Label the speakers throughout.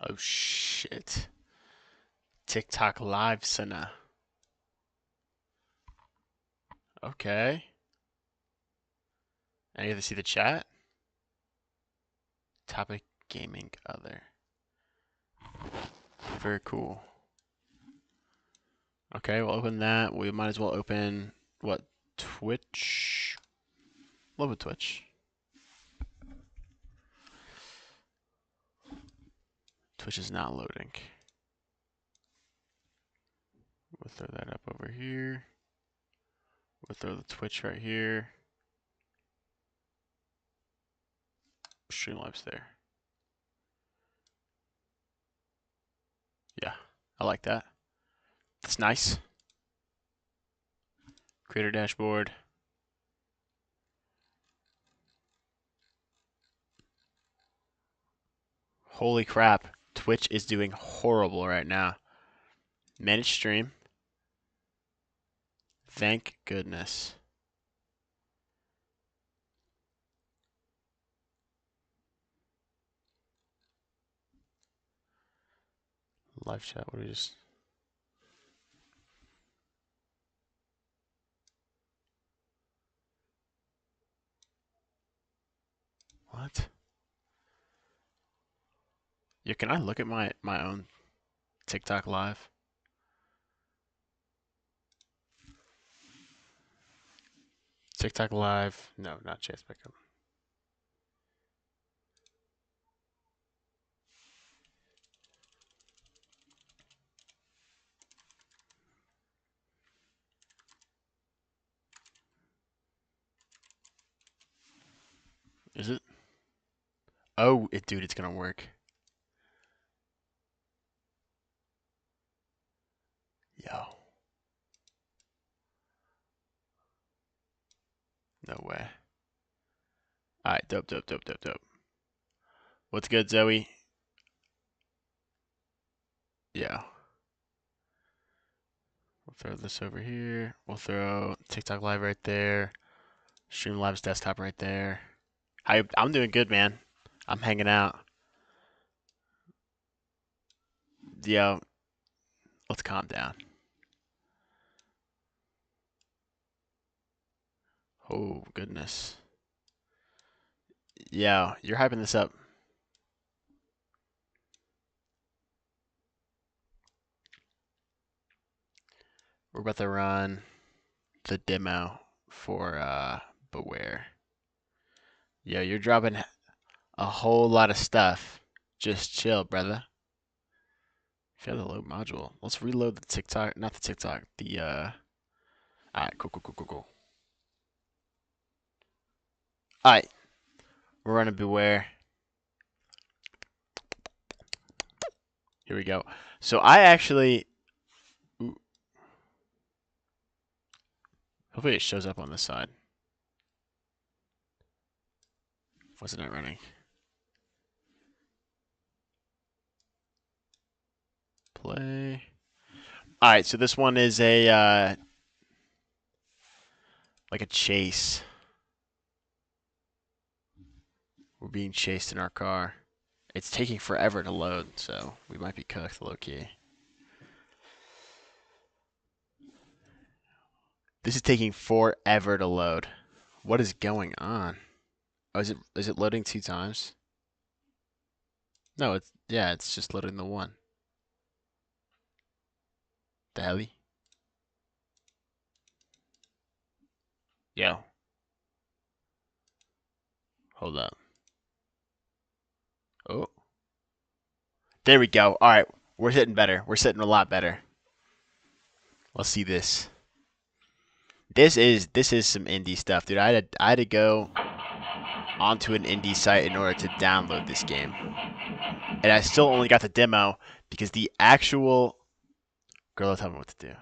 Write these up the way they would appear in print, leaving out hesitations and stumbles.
Speaker 1: Oh shit. TikTok live Sana. Okay. I get to see the chat. Topic gaming other. Very cool. Okay, we'll open that. We might as well open what? Twitch. Love with Twitch. Twitch is not loading. We'll throw that up over here. We'll throw the Twitch right here. Streamlabs there. Yeah, I like that. That's nice. Creator dashboard. Holy crap. Twitch is doing horrible right now. Manage stream. Thank goodness. Live chat, what do we just... What? Yeah, can I look at my own TikTok live? TikTok live. No, not Chase Pickup. Is it? Oh, dude, it's gonna work. Yo. No way. Alright, dope. What's good, Zoe? Yeah. We'll throw this over here. We'll throw TikTok live right there. Streamlabs desktop right there. I'm doing good, man. I'm hanging out. Yo, let's calm down. Oh, goodness. Yeah, you're hyping this up. We're about to run the demo for Beware. Yo, you're dropping a whole lot of stuff. Just chill, brother. Fail the load module. Let's reload the TikTok, not the TikTok, alright, cool. Alright, we're running Beware. Here we go. So I actually, hopefully it shows up on this side. Wasn't it running? Play. Alright, so this one is a, like a chase. We're being chased in our car. It's taking forever to load, so we might be cooked low-key. This is taking forever to load. What is going on? Oh, is it loading 2 times? No, it's just loading the one. The heli? Yo. Hold up. Oh. There we go. All right, we're hitting better. We're sitting a lot better. Let's see this. This is some indie stuff, dude. I had to go onto an indie site in order to download this game. And I still only got the demo because the actual girl, tell me what to do.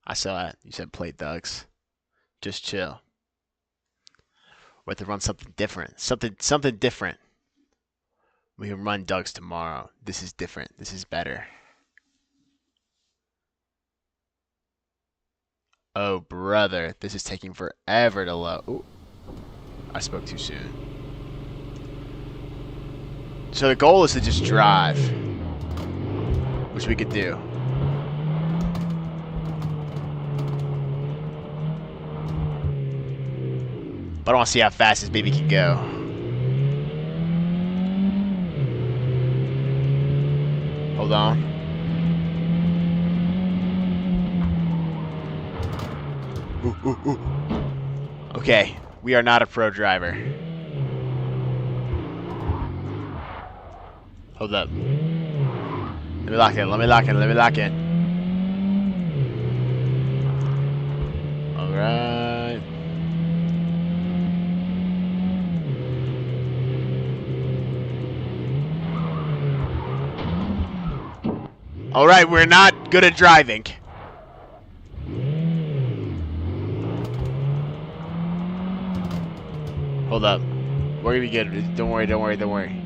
Speaker 1: I saw that. You said play Dugs. Just chill. We have to run something different. Something different. We can run Dugs tomorrow. This is different. This is better. Oh, brother. This is taking forever to load. Ooh. I spoke too soon. So the goal is to just drive. which we could do. But I want to see how fast this baby can go. Hold on. Ooh, ooh, ooh. Okay, we are not a pro driver. Hold up. Let me lock in, let me lock in, let me lock in. Alright. Alright, we're not good at driving. Hold up. We're gonna be good. Don't worry, don't worry, don't worry.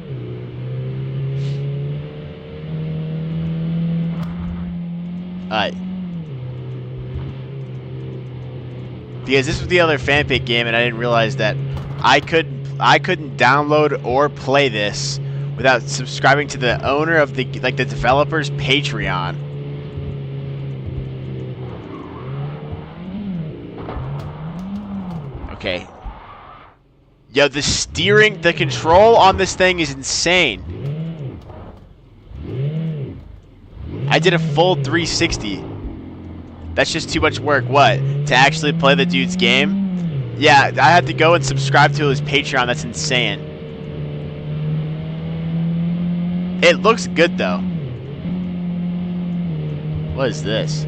Speaker 1: Alright. Because this was the other fanfic game and I didn't realize that I couldn't download or play this without subscribing to the owner of the developer's Patreon. Okay. Yo, the control on this thing is insane. I did a full 360. That's just too much work. What? To actually play the dude's game? Yeah, I had to go and subscribe to his Patreon. That's insane. It looks good, though. What is this?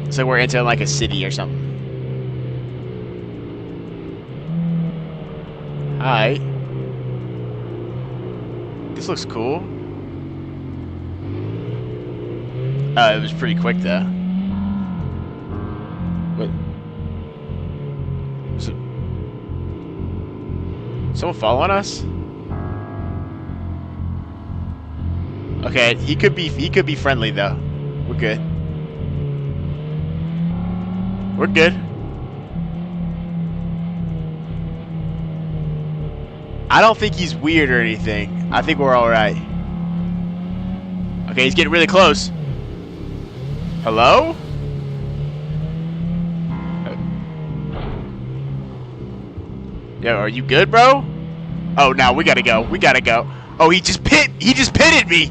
Speaker 1: It's like we're entering like a city or something. Alright. This looks cool. It was pretty quick though. What? Someone following us? Okay, he could be friendly though. We're good. We're good. I don't think he's weird or anything. I think we're alright. Okay, he's getting really close. Hello? Yo, are you good, bro? Oh, no, we gotta go. We gotta go. Oh, he just pitted me.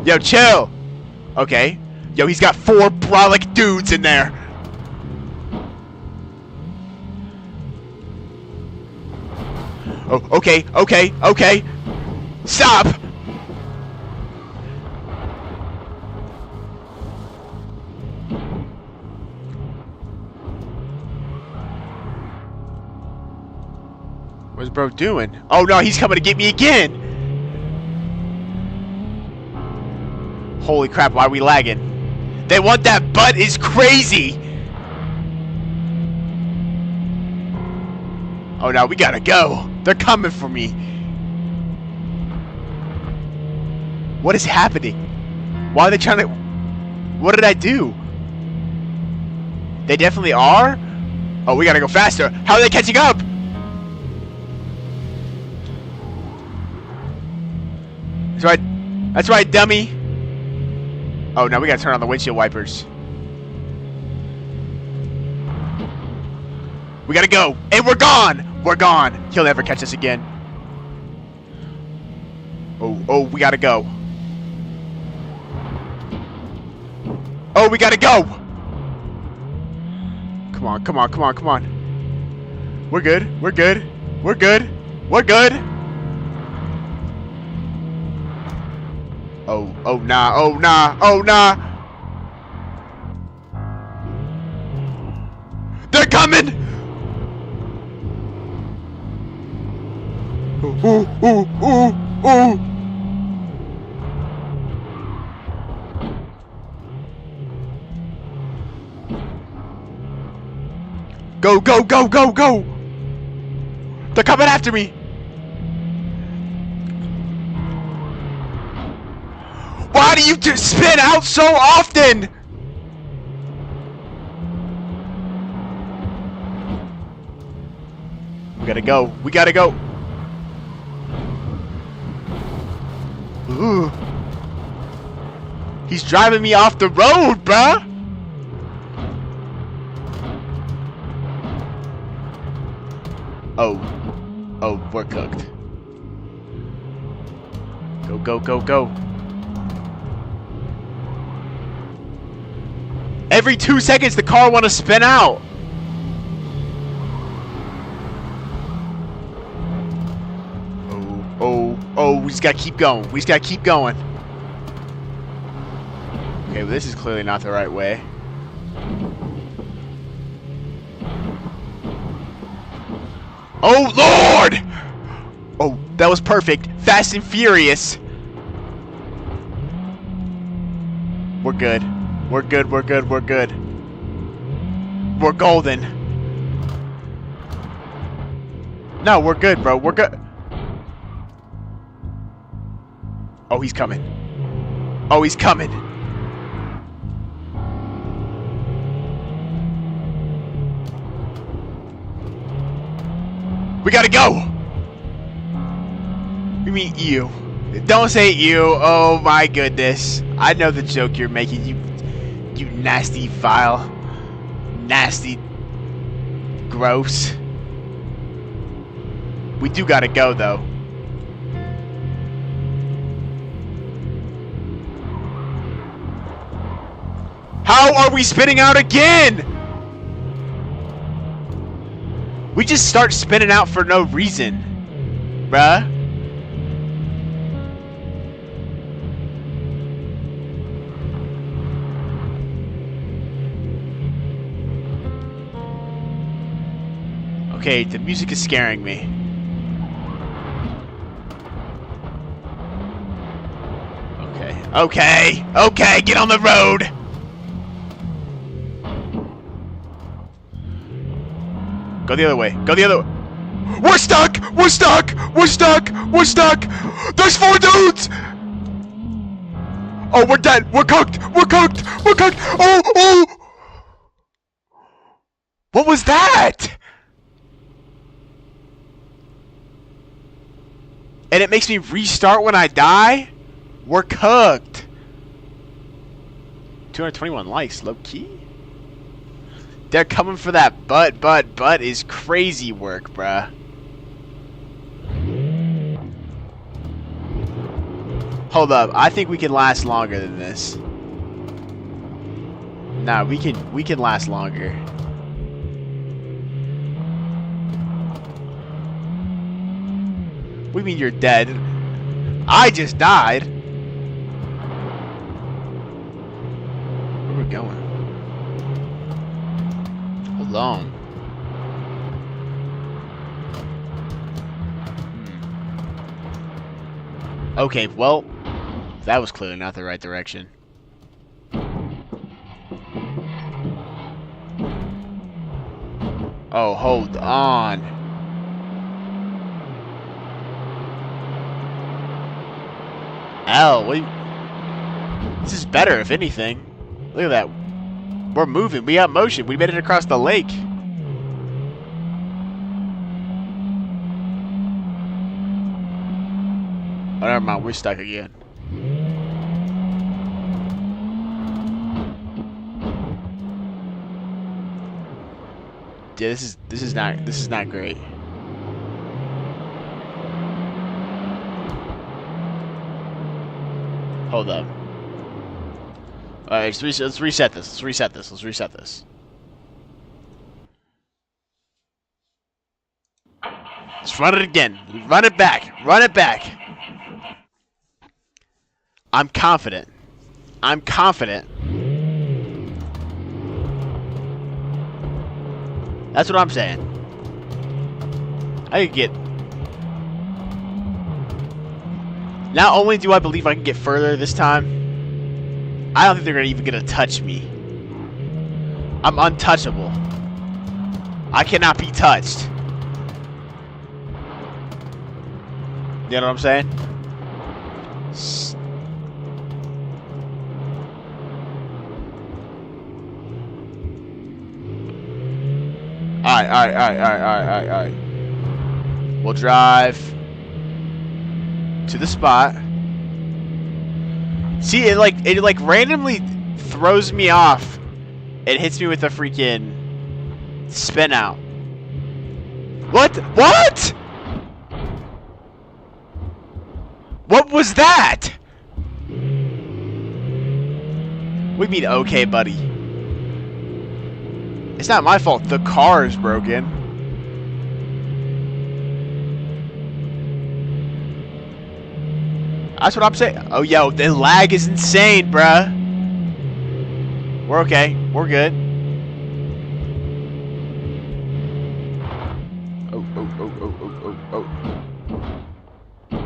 Speaker 1: Yo, chill. Okay. Yo, he's got 4 brolic dudes in there. Oh, okay, okay, okay. Stop! What's bro doing? Oh no, he's coming to get me again! Holy crap, why are we lagging? They want that butt is crazy! Oh no, we gotta go! They're coming for me! What is happening? Why are they trying to... What did I do? They definitely are? Oh, we gotta go faster! How are they catching up? That's right, dummy! Oh, now we gotta turn on the windshield wipers. We gotta go! And we're gone! We're gone! He'll never catch us again. Oh, we gotta go. Oh, we gotta go! Come on, come on, come on, come on. We're good, we're good, we're good, we're good! Oh nah, oh nah, oh nah! They're coming! Ooh. Go, go, go, go, go! They're coming after me! Why do you just spin out so often? We gotta go. We gotta go. Ooh. He's driving me off the road, bruh. Oh, we're cooked. Go, go, go, go. Every 2 seconds, the car want to spin out. Oh, we just gotta keep going. We just gotta keep going. Okay, well, this is clearly not the right way. Oh, Lord! Oh, that was perfect. Fast and Furious. We're good. We're good, we're good, we're good. We're golden. No, we're good, bro. We're good. Oh, he's coming. Oh, he's coming. We gotta go! You mean you? Don't say you. Oh my goodness. I know the joke you're making, you nasty, vile, nasty, gross. We do gotta go though. How are we spinning out again? We just start spinning out for no reason, bruh. Okay, the music is scaring me. Okay, get on the road. Go the other way. Go the other way. We're stuck! We're stuck! We're stuck! We're stuck! There's 4 dudes! Oh, we're dead! We're cooked! We're cooked! We're cooked! Oh! What was that? And it makes me restart when I die? We're cooked. 221 likes, low key. They're coming for that butt is crazy work, bruh. Hold up, I think we can last longer than this. Nah, we can last longer. What do you mean you're dead? I just died. Where are we going? Alone. Okay, well, that was clearly not the right direction. Oh, hold on. Hell, this is better, if anything. Look at that. We're moving. We got motion. We made it across the lake. Oh, never mind. We're stuck again. Yeah, this is not great. Hold up. Alright, let's reset this. Let's reset this. Let's reset this. Let's run it again. Run it back. Run it back. I'm confident. I'm confident. That's what I'm saying. I could get... Not only do I believe I can get further this time, I don't think they're even gonna touch me. I'm untouchable. I cannot be touched. You know what I'm saying? Alright. We'll drive to the spot. See, it like randomly throws me off. It hits me with a freaking spin out. What? What? What was that? What do you mean, okay, buddy? It's not my fault. The car is broken. That's what I'm saying. Oh, yo, the lag is insane, bruh. We're okay. We're good. Oh.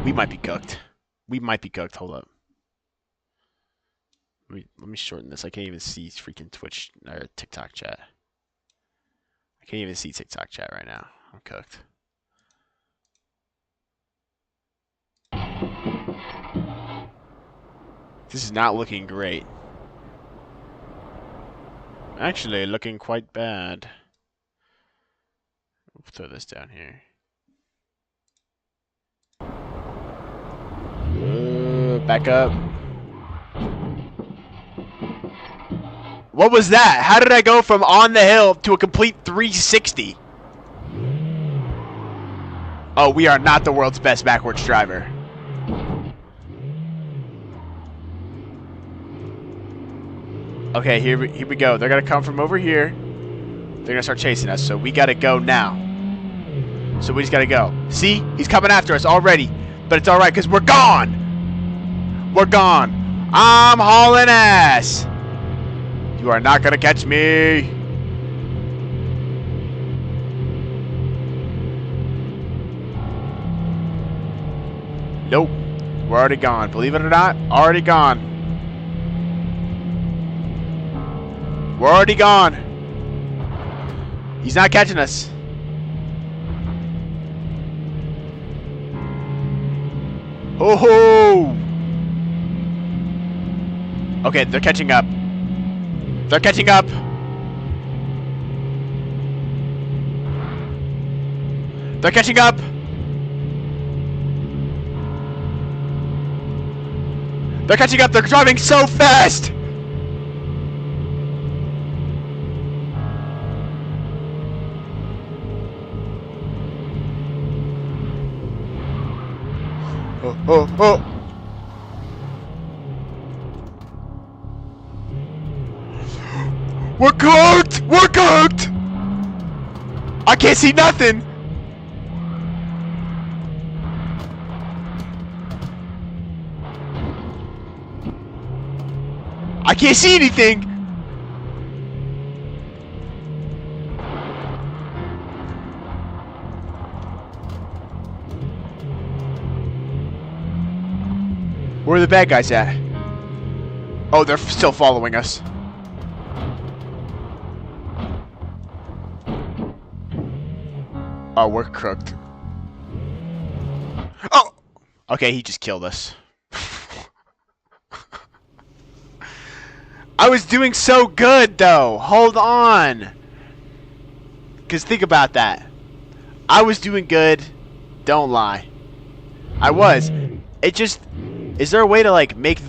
Speaker 1: We might be cooked. We might be cooked. Hold up. Let me shorten this. I can't even see freaking Twitch or TikTok chat. I can't even see TikTok chat right now. I'm cooked. This is not looking great. Actually, looking quite bad. We'll throw this down here. Back up. What was that? How did I go from on the hill to a complete 360? Oh, we are not the world's best backwards driver. Okay, here we go. They're gonna come from over here. They're gonna start chasing us, so we gotta go now. So we just gotta go. See? He's coming after us already. But it's alright, because we're gone! We're gone. I'm hauling ass! You are not gonna catch me! Nope. We're already gone. Believe it or not, already gone. We're already gone. He's not catching us. Ho ho! Okay, they're catching up. They're catching up. They're catching up. They're catching up. They're driving so fast. Oh. We're cooked! We're cooked! I can't see nothing! I can't see anything! Where are the bad guys at? Oh, they're still following us. Oh, we're cooked. Oh! Okay, he just killed us. I was doing so good, though. Hold on. Because think about that. I was doing good. Don't lie. I was. It just... Is there a way to, like, make...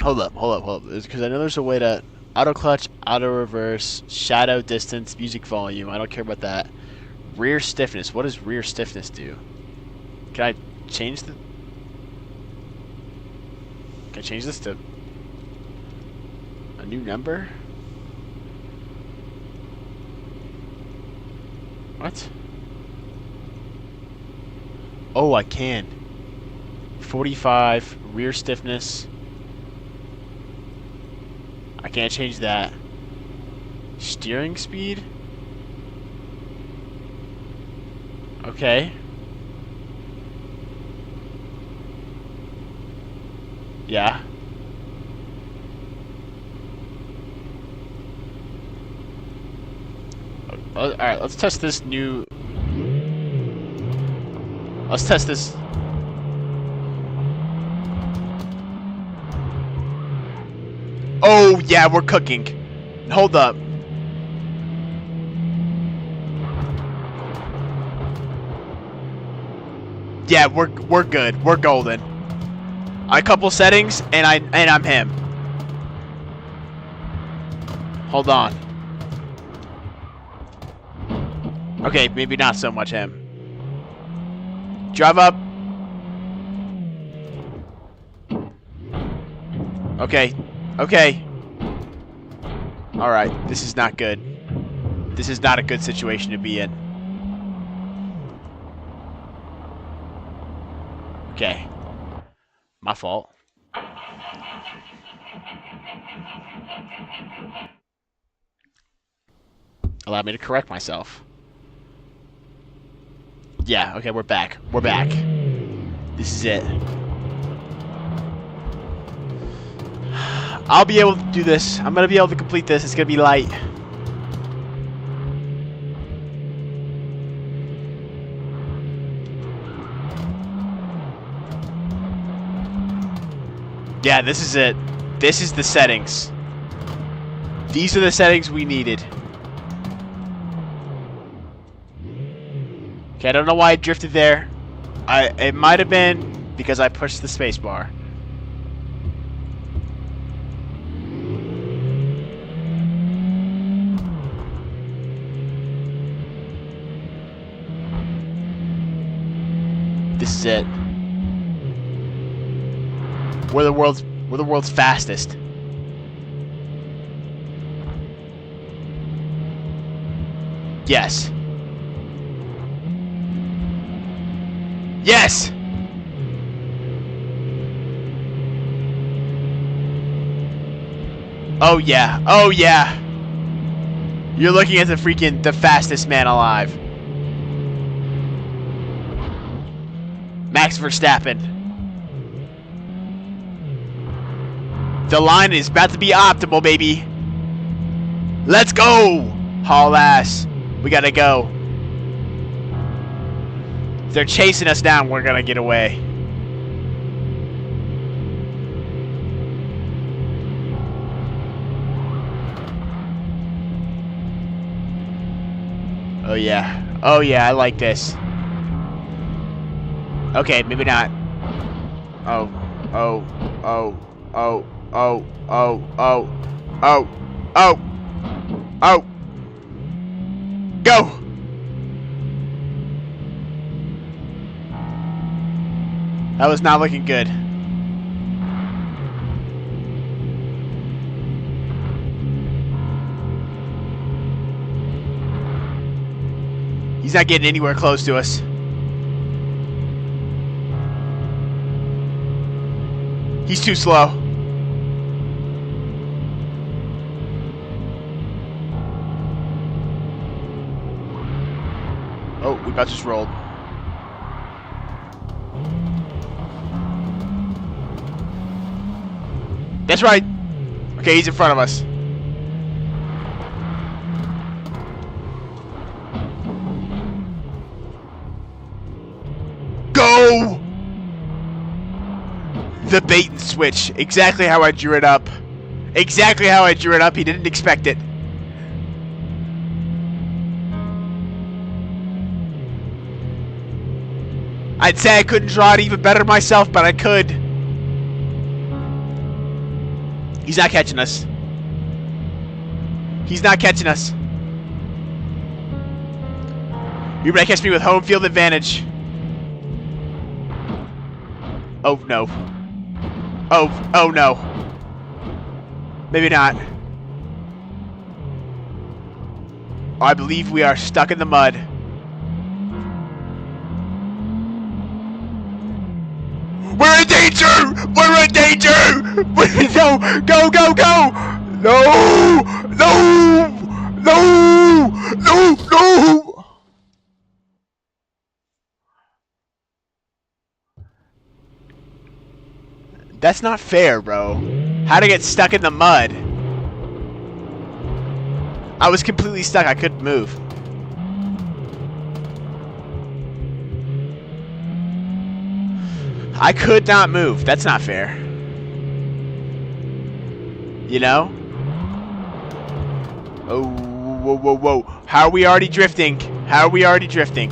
Speaker 1: Hold up. Because I know there's a way to... Auto clutch, auto reverse, shadow distance, music volume. I don't care about that. Rear stiffness. What does rear stiffness do? Can I change the... Can I change this to... a new number? What? Oh, I can. 45, rear stiffness. I can't change that. Steering speed? Okay. Yeah. Alright, let's test this new... Let's test this... Oh, yeah, we're cooking. Hold up. Yeah, we're good. We're golden. A couple settings, and I'm him. Hold on. Okay, maybe not so much him. Drive up. Okay. Okay. Alright, this is not good. This is not a good situation to be in. Okay. My fault. Allow me to correct myself. Yeah, okay, we're back. We're back. This is it. I'll be able to do this. I'm gonna be able to complete this. It's gonna be light. Yeah, this is it. This is the settings. These are the settings we needed. Okay, I don't know why I drifted there. It might have been because I pushed the space bar. This is it. We're the world's fastest. Yes. Yes! Oh yeah. Oh yeah. You're looking at the fastest man alive. Max Verstappen. The line is about to be optimal, baby. Let's go! Haul ass. We gotta go. If they're chasing us down, we're gonna get away. Oh yeah. Oh yeah, I like this. Okay, maybe not. Oh. Oh. Oh. Oh. Oh. Oh. Oh. Oh. Oh. Oh. Go! That was not looking good. He's not getting anywhere close to us. He's too slow. Oh, we about just rolled. That's right. Okay, he's in front of us. Go! The bait and switch. Exactly how I drew it up. Exactly how I drew it up. He didn't expect it. I'd say I couldn't draw it even better myself, but I could. He's not catching us. He's not catching us. You're gonna catch me with home field advantage. Oh no. Oh no. Maybe not. Oh, I believe we are stuck in the mud. We're in danger! We're in danger! No! Go, go, go! No! No! No! No! No! That's not fair, bro. How'd I get stuck in the mud? I was completely stuck. I couldn't move. I could not move. That's not fair. You know? Oh, whoa, whoa, whoa. How are we already drifting? How are we already drifting?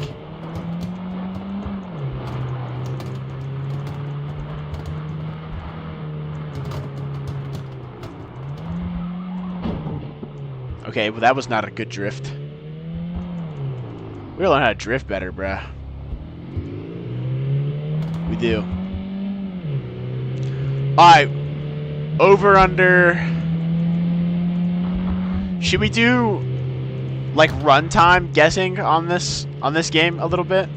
Speaker 1: Okay, well that was not a good drift. We gotta learn how to drift better, bruh. We do. Alright. Over, under. Should we do like runtime guessing on this game a little bit?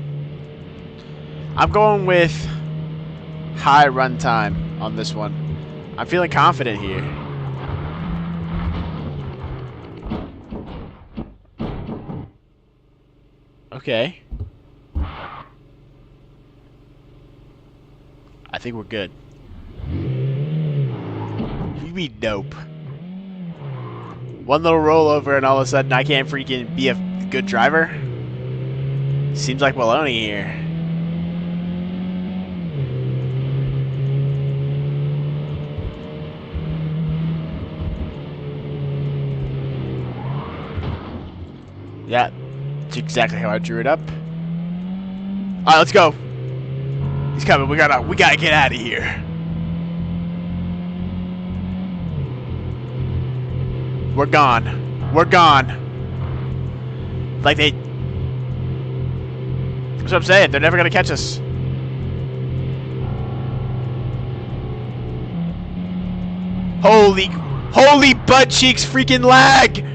Speaker 1: I'm going with high runtime on this one. I'm feeling confident here. Okay. I think we're good. You be dope. One little rollover and all of a sudden I can't freaking be a good driver? Seems like baloney here. Yeah, that's exactly how I drew it up. Alright, let's go. He's coming. We gotta get out of here. We're gone. We're gone. Like they... That's what I'm saying. They're never gonna catch us. Holy butt cheeks freaking lag!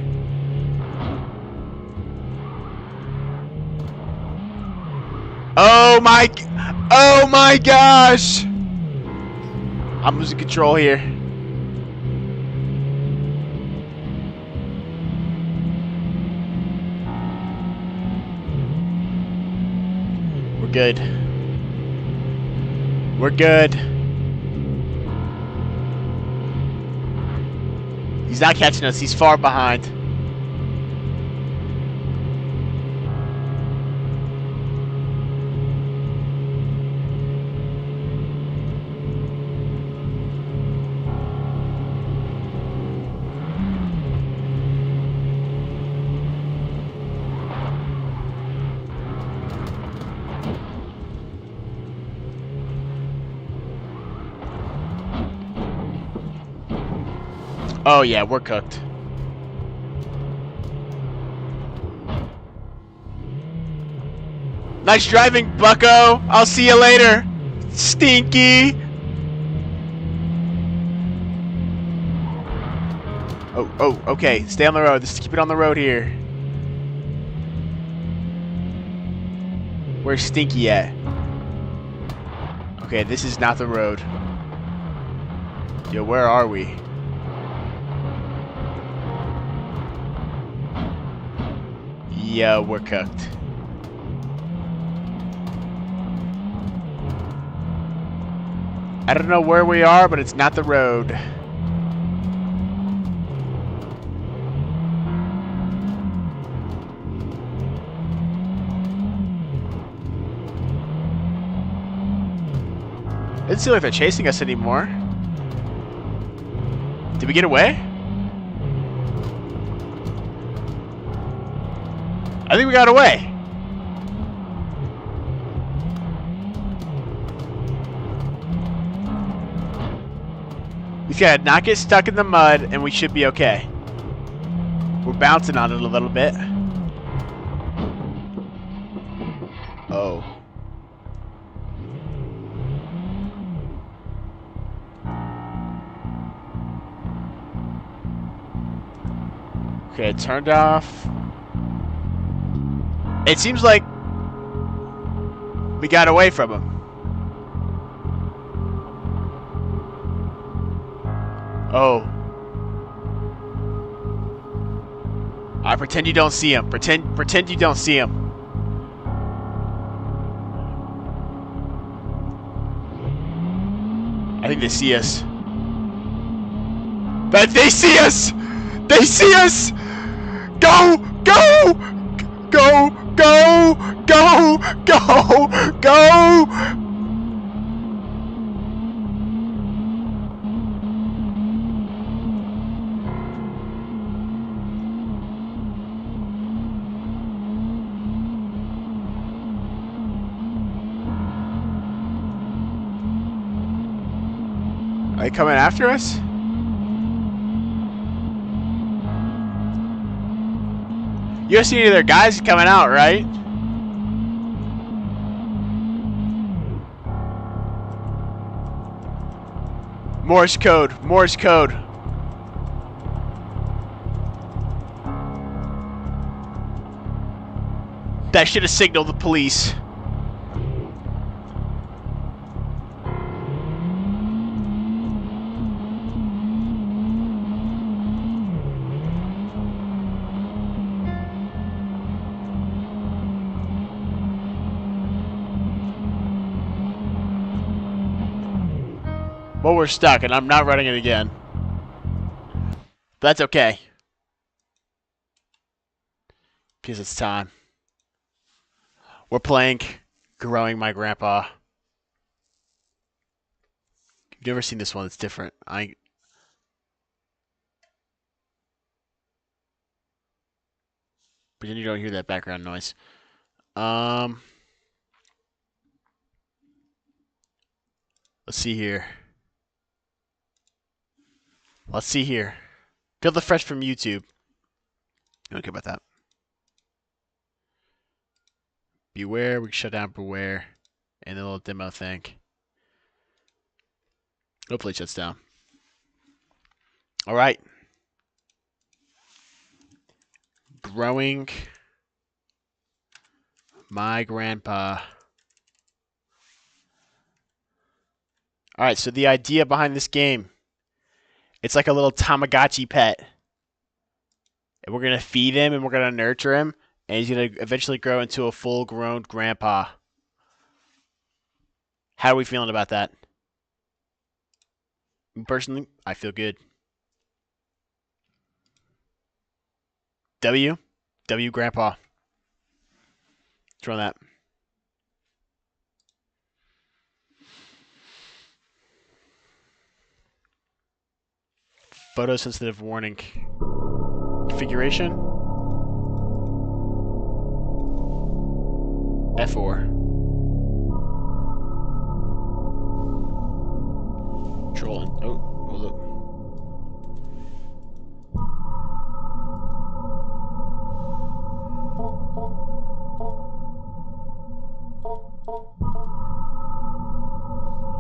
Speaker 1: Oh my gosh! I'm losing control here. We're good. We're good. He's not catching us. He's far behind. Oh yeah, we're cooked. Nice driving, bucko. I'll see you later. Stinky. Oh, okay. Stay on the road. Just keep it on the road here. Where's Stinky at? Okay, this is not the road. Yo, where are we? Yeah, we're cooked. I don't know where we are, but it's not the road. It doesn't seem like they're chasing us anymore. Did we get away? I think we got away. We gotta not get stuck in the mud and we should be okay. We're bouncing on it a little bit. Oh. Okay, it turned off. It seems like we got away from him. Oh. Alright, pretend you don't see him. Pretend you don't see him. I think they see us. But they see us! They see us! Go! Go! Go! Go! Go! Go! Go! Are they coming after us? You don't see any of their guys coming out, right? Morse code. Morse code. That should have signaled the police. Well, we're stuck, and I'm not running it again. But that's okay. Because it's time. We're playing Growing My Grandpa. You've never seen this one, it's different. But then you don't hear that background noise. Let's see here. Let's see here. Feel the fresh from YouTube. I don't care about that. Beware, we can shut down Beware. And the little demo thing. Hopefully it shuts down. Alright. Growing My Grandpa. Alright, so the idea behind this game. It's like a little Tamagotchi pet. And we're going to feed him and we're going to nurture him. And he's going to eventually grow into a full-grown grandpa. How are we feeling about that? Personally, I feel good. W Grandpa. Let's run that. Photosensitive warning. Configuration. F4. Control and hold up.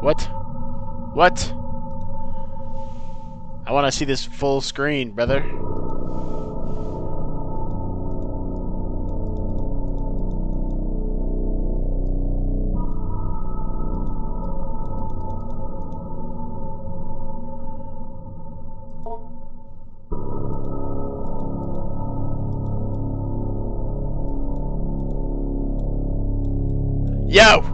Speaker 1: What? What? I want to see this full screen, brother. Yo!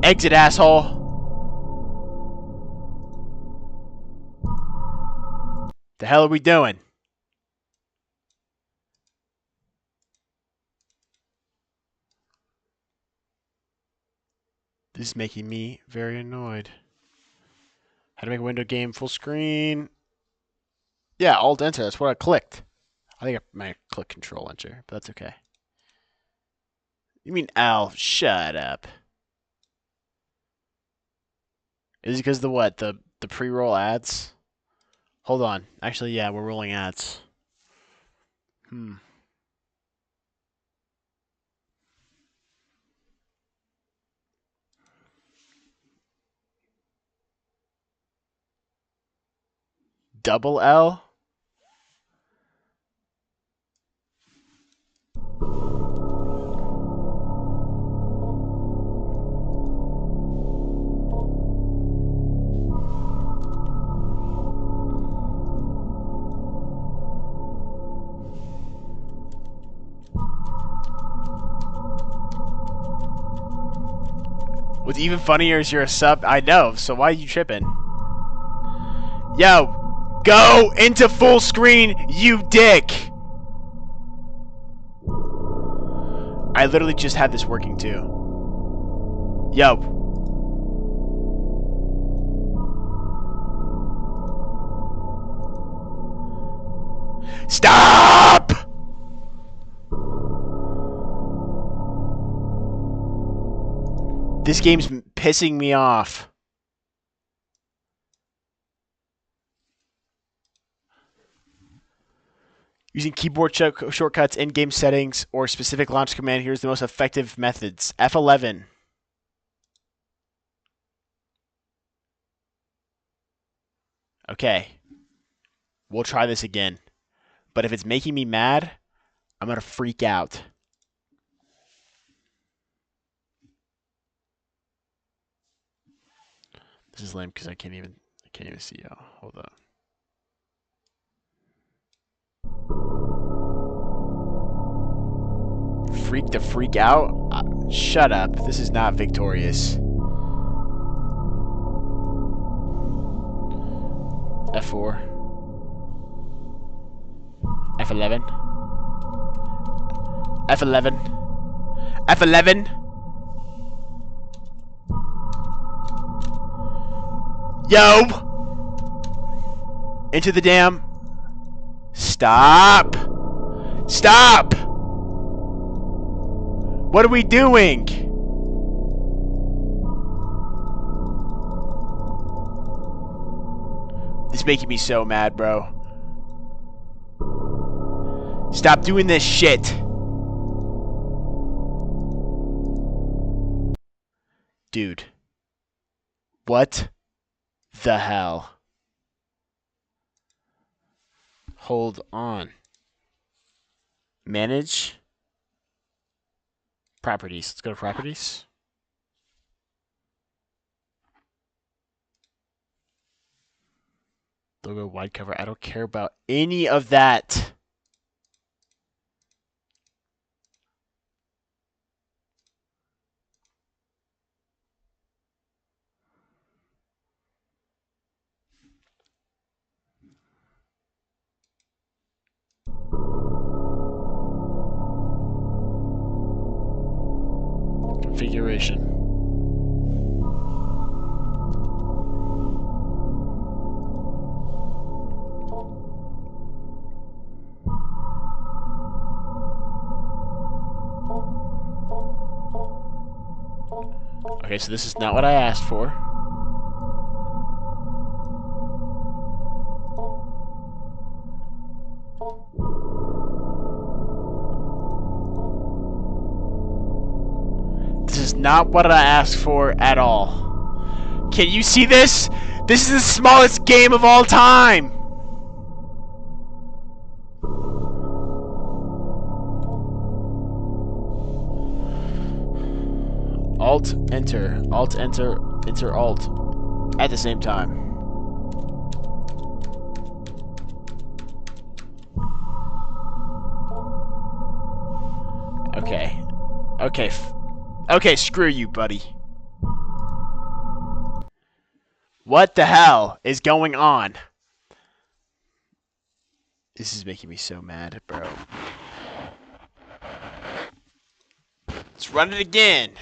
Speaker 1: Exit, asshole. The hell are we doing? This is making me very annoyed. How to make a window game full screen? Yeah, Alt Enter. That's what I clicked. I think I might click Control Enter, but that's okay. You mean L? Shut up. Is it because the what? The pre-roll ads? Hold on. Actually, yeah, we're rolling ads. Double L? What's even funnier is you're a sub. I know, so why are you tripping? Yo, go into full screen, you dick! I literally just had this working too. Yo. Stop! This game's pissing me off. Using keyboard shortcuts, in-game settings, or specific launch command, here's the most effective methods. F11. Okay. We'll try this again. But if it's making me mad, I'm going to freak out. This is lame because I can't even see y'all. Hold up. Freak to freak out? Shut up. This is not victorious. F4. F11. F11. F11. Yo! Into the dam. Stop! Stop! What are we doing? This is making me so mad, bro. Stop doing this shit. Dude. What the hell? Hold on. Manage. Properties. Let's go to properties. Logo wide cover. I don't care about any of that. Configuration. Okay, so this is not what I asked for. This is not what I asked for at all. Can you see this? This is the smallest game of all time! Alt, enter, alt, enter, enter, alt at the same time. Okay. Okay. Okay, screw you, buddy. What the hell is going on? This is making me so mad, bro. Let's run it again.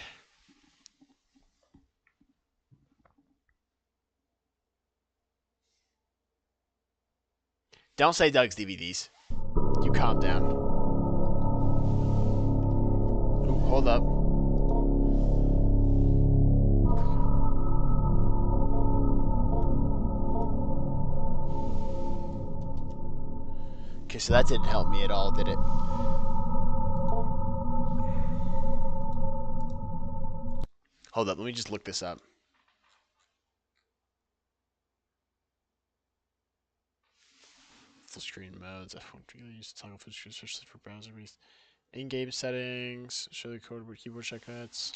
Speaker 1: Don't say Doug's DVDs. You calm down. Ooh, hold up. Okay, so that didn't help me at all, did it? Hold up, let me just look this up. Full screen modes. F1 use toggle full screen, especially for browser based. In-game settings. Show the code with keyboard shortcuts.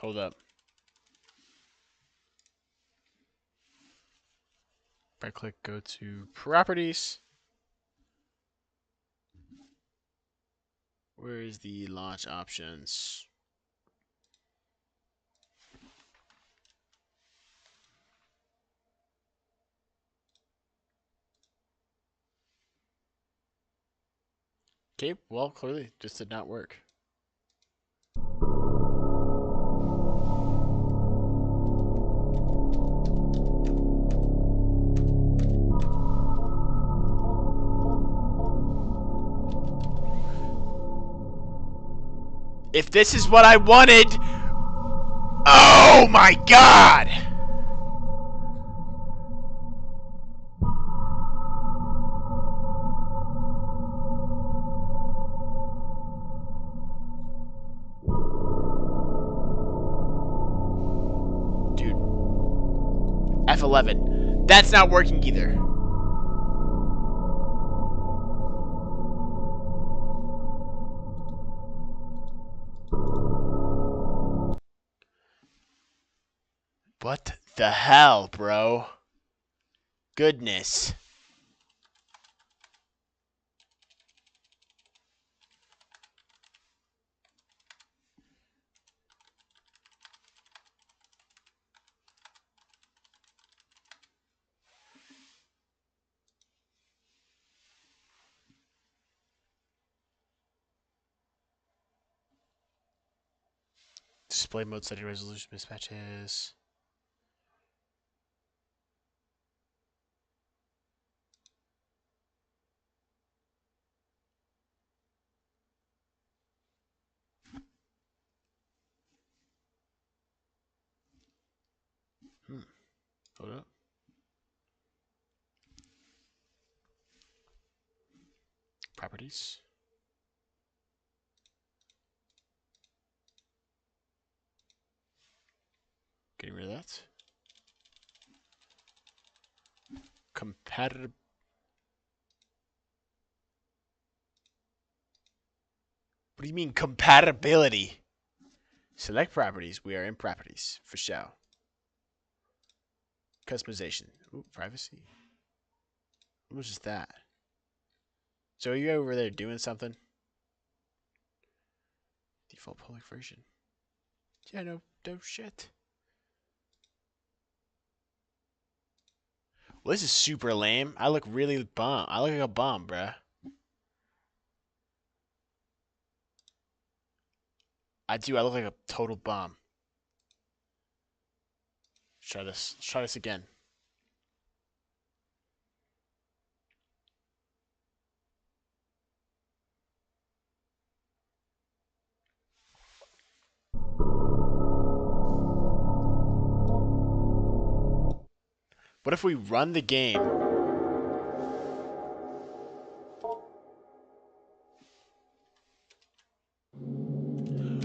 Speaker 1: Hold up. Right click, go to properties. Where is the launch options? Okay, well, clearly this did not work. If this is what I wanted... Oh my god! Dude. F11. That's not working either. What the hell, bro? Goodness. Display mode, setting resolution mismatches. Hold up. Properties. Getting rid of that. Compatible. What do you mean compatibility? Select properties. We are in properties for show. Customization. Ooh, privacy. What was just that? So are you over there doing something? Default public version. Yeah, no shit. Well, this is super lame. I look really bum. I look like a bum, bruh. I do. I look like a total bum. Let's try this. Let's try this again. What if we run the game?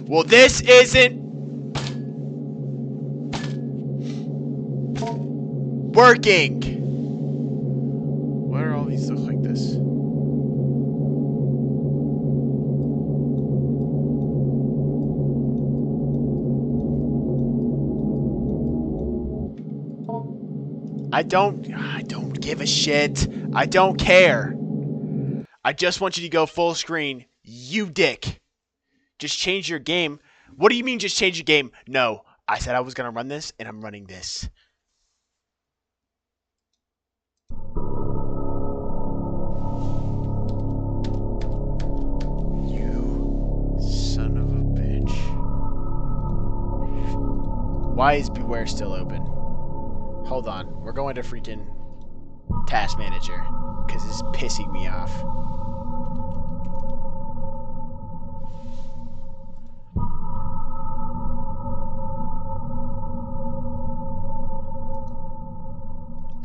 Speaker 1: Well, this isn't working. Why are all these look like this? I don't give a shit. I don't care. I just want you to go full screen. You dick. Just change your game. What do you mean just change your game? No. I said I was going to run this, and I'm running this. You son of a bitch. Why is Beware still open? Hold on. We're going to freaking Task Manager, because this is pissing me off.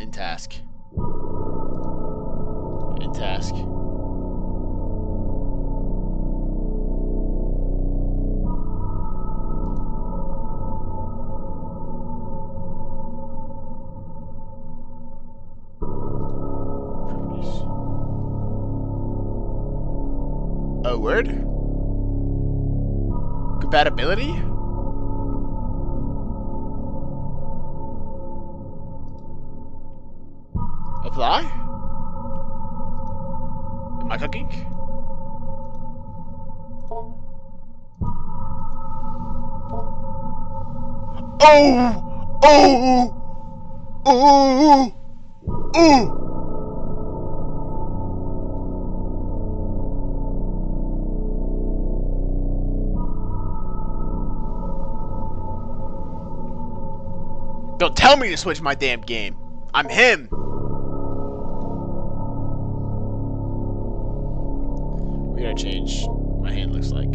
Speaker 1: In task. In task. Oh, word? Compatibility? Apply? Am I cooking? Oh! Oh! Oh! Oh! Don't tell me to switch my damn game. I'm him. We gotta change what my hand looks like.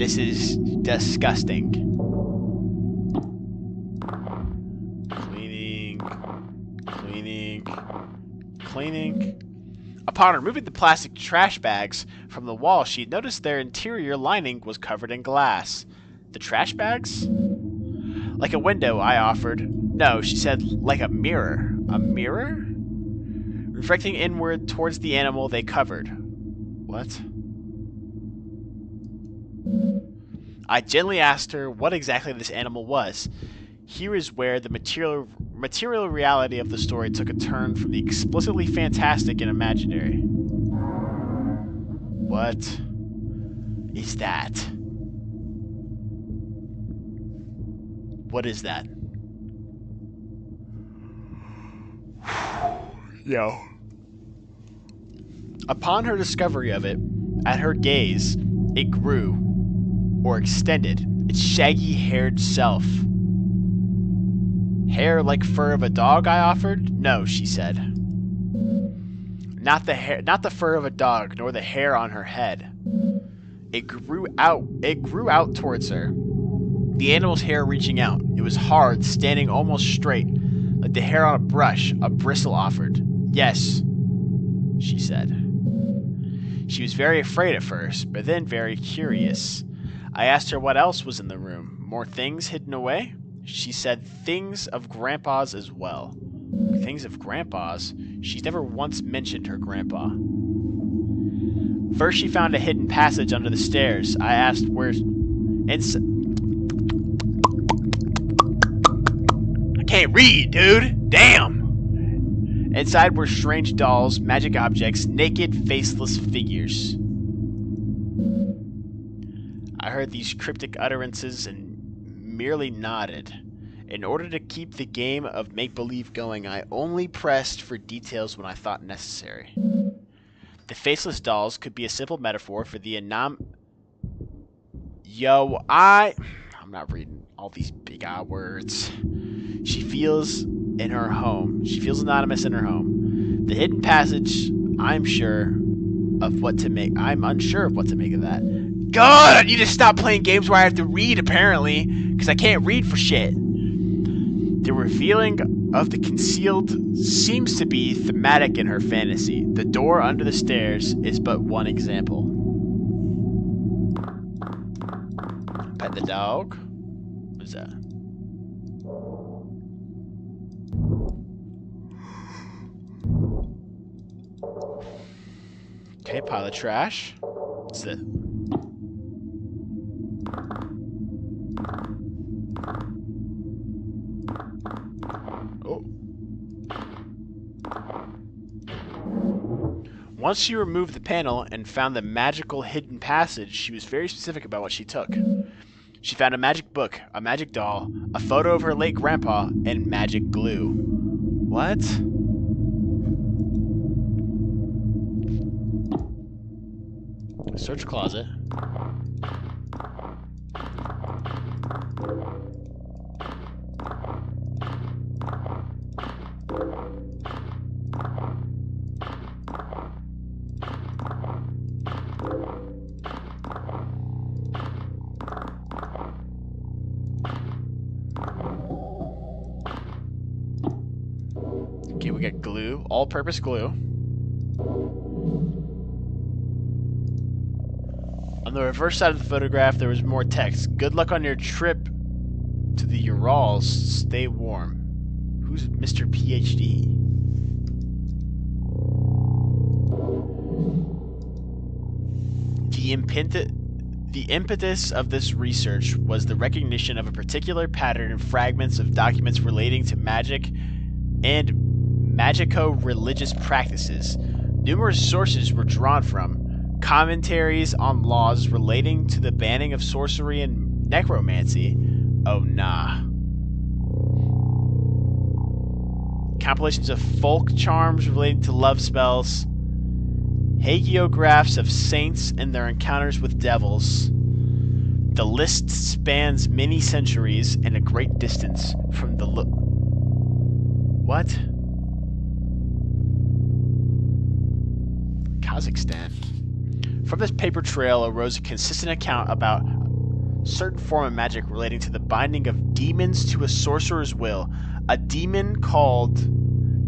Speaker 1: This is disgusting. Cleaning. Upon removing the plastic trash bags from the wall, she noticed their interior lining was covered in glass. The trash bags? Like a window, I offered. No, she said, like a mirror. A mirror? Reflecting inward towards the animal they covered. What? I gently asked her what exactly this animal was. Here is where the material reality of the story took a turn from the explicitly fantastic and imaginary. What is that? What is that? Yo. Upon her discovery of it, at her gaze, it grew, or extended, its shaggy-haired self. Hair like fur of a dog, I offered? No, she said. Not the fur of a dog, nor the hair on her head. It grew out towards her. The animal's hair reaching out. It was hard, standing almost straight, like the hair on a brush, a bristle offered. Yes, she said. She was very afraid at first, but then very curious. I asked her what else was in the room. More things hidden away? She said things of Grandpa's as well. Things of Grandpa's? She's never once mentioned her grandpa. First, she found a hidden passage under the stairs. I asked where... I can't read, dude! Damn! Inside were strange dolls, magic objects, naked, faceless figures. I heard these cryptic utterances and merely nodded. In order to keep the game of make-believe going, I only pressed for details when I thought necessary. The faceless dolls could be a simple metaphor for the I'm not reading all these big words. She feels in her home. She feels anonymous in her home. The hidden passage, I'm unsure of what to make of that. God, I need to stop playing games where I have to read, apparently, because I can't read for shit. The revealing of the concealed seems to be thematic in her fantasy. The door under the stairs is but one example. Pet the dog. What is that? Okay, pile of trash. What's this? Oh. Once she removed the panel and found the magical hidden passage, she was very specific about what she took. She found a magic book, a magic doll, a photo of her late grandpa, and magic glue. What? Search closet. Okay, we got glue, all-purpose glue. On the reverse side of the photograph, there was more text. Good luck on your trip to the Urals. Stay warm. Who's Mr. PhD? The impetus of this research was the recognition of a particular pattern in fragments of documents relating to magic and magico-religious practices. Numerous sources were drawn from commentaries on laws relating to the banning of sorcery and necromancy. Oh, nah. Compilations of folk charms relating to love spells. Hagiographs of saints and their encounters with devils. The list spans many centuries and a great distance from the What? Kazakhstan. From this paper trail arose a consistent account about certain form of magic relating to the binding of demons to a sorcerer's will. A demon called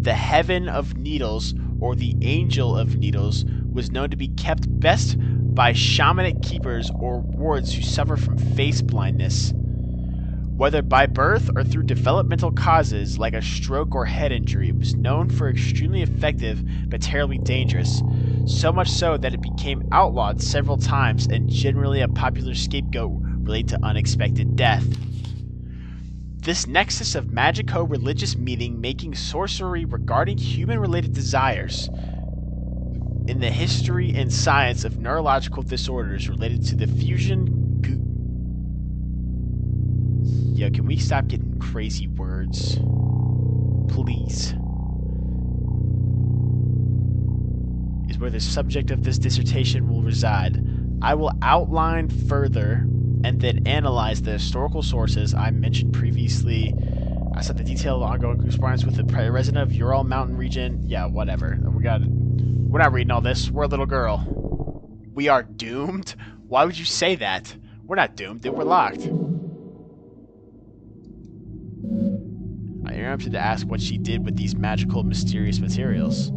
Speaker 1: the Heaven of Needles or the Angel of Needles was known to be kept best by shamanic keepers or wards who suffer from face blindness. Whether by birth or through developmental causes like a stroke or head injury, it was known for extremely effective but terribly dangerous, so much so that it became outlawed several times and generally a popular scapegoat related to unexpected death. This nexus of magico-religious meaning making sorcery regarding human-related desires in the history and science of neurological disorders related to the fusion. Yo, can we stop getting crazy words? Please. Is where the subject of this dissertation will reside. I will outline further and then analyze the historical sources I mentioned previously. I set the detailed ongoing correspondence with the resident of Ural Mountain region. Yeah, whatever. We're not reading all this. We're a little girl. We are doomed? Why would you say that? We're not doomed. We're locked. I interrupted to ask what she did with these magical, mysterious materials.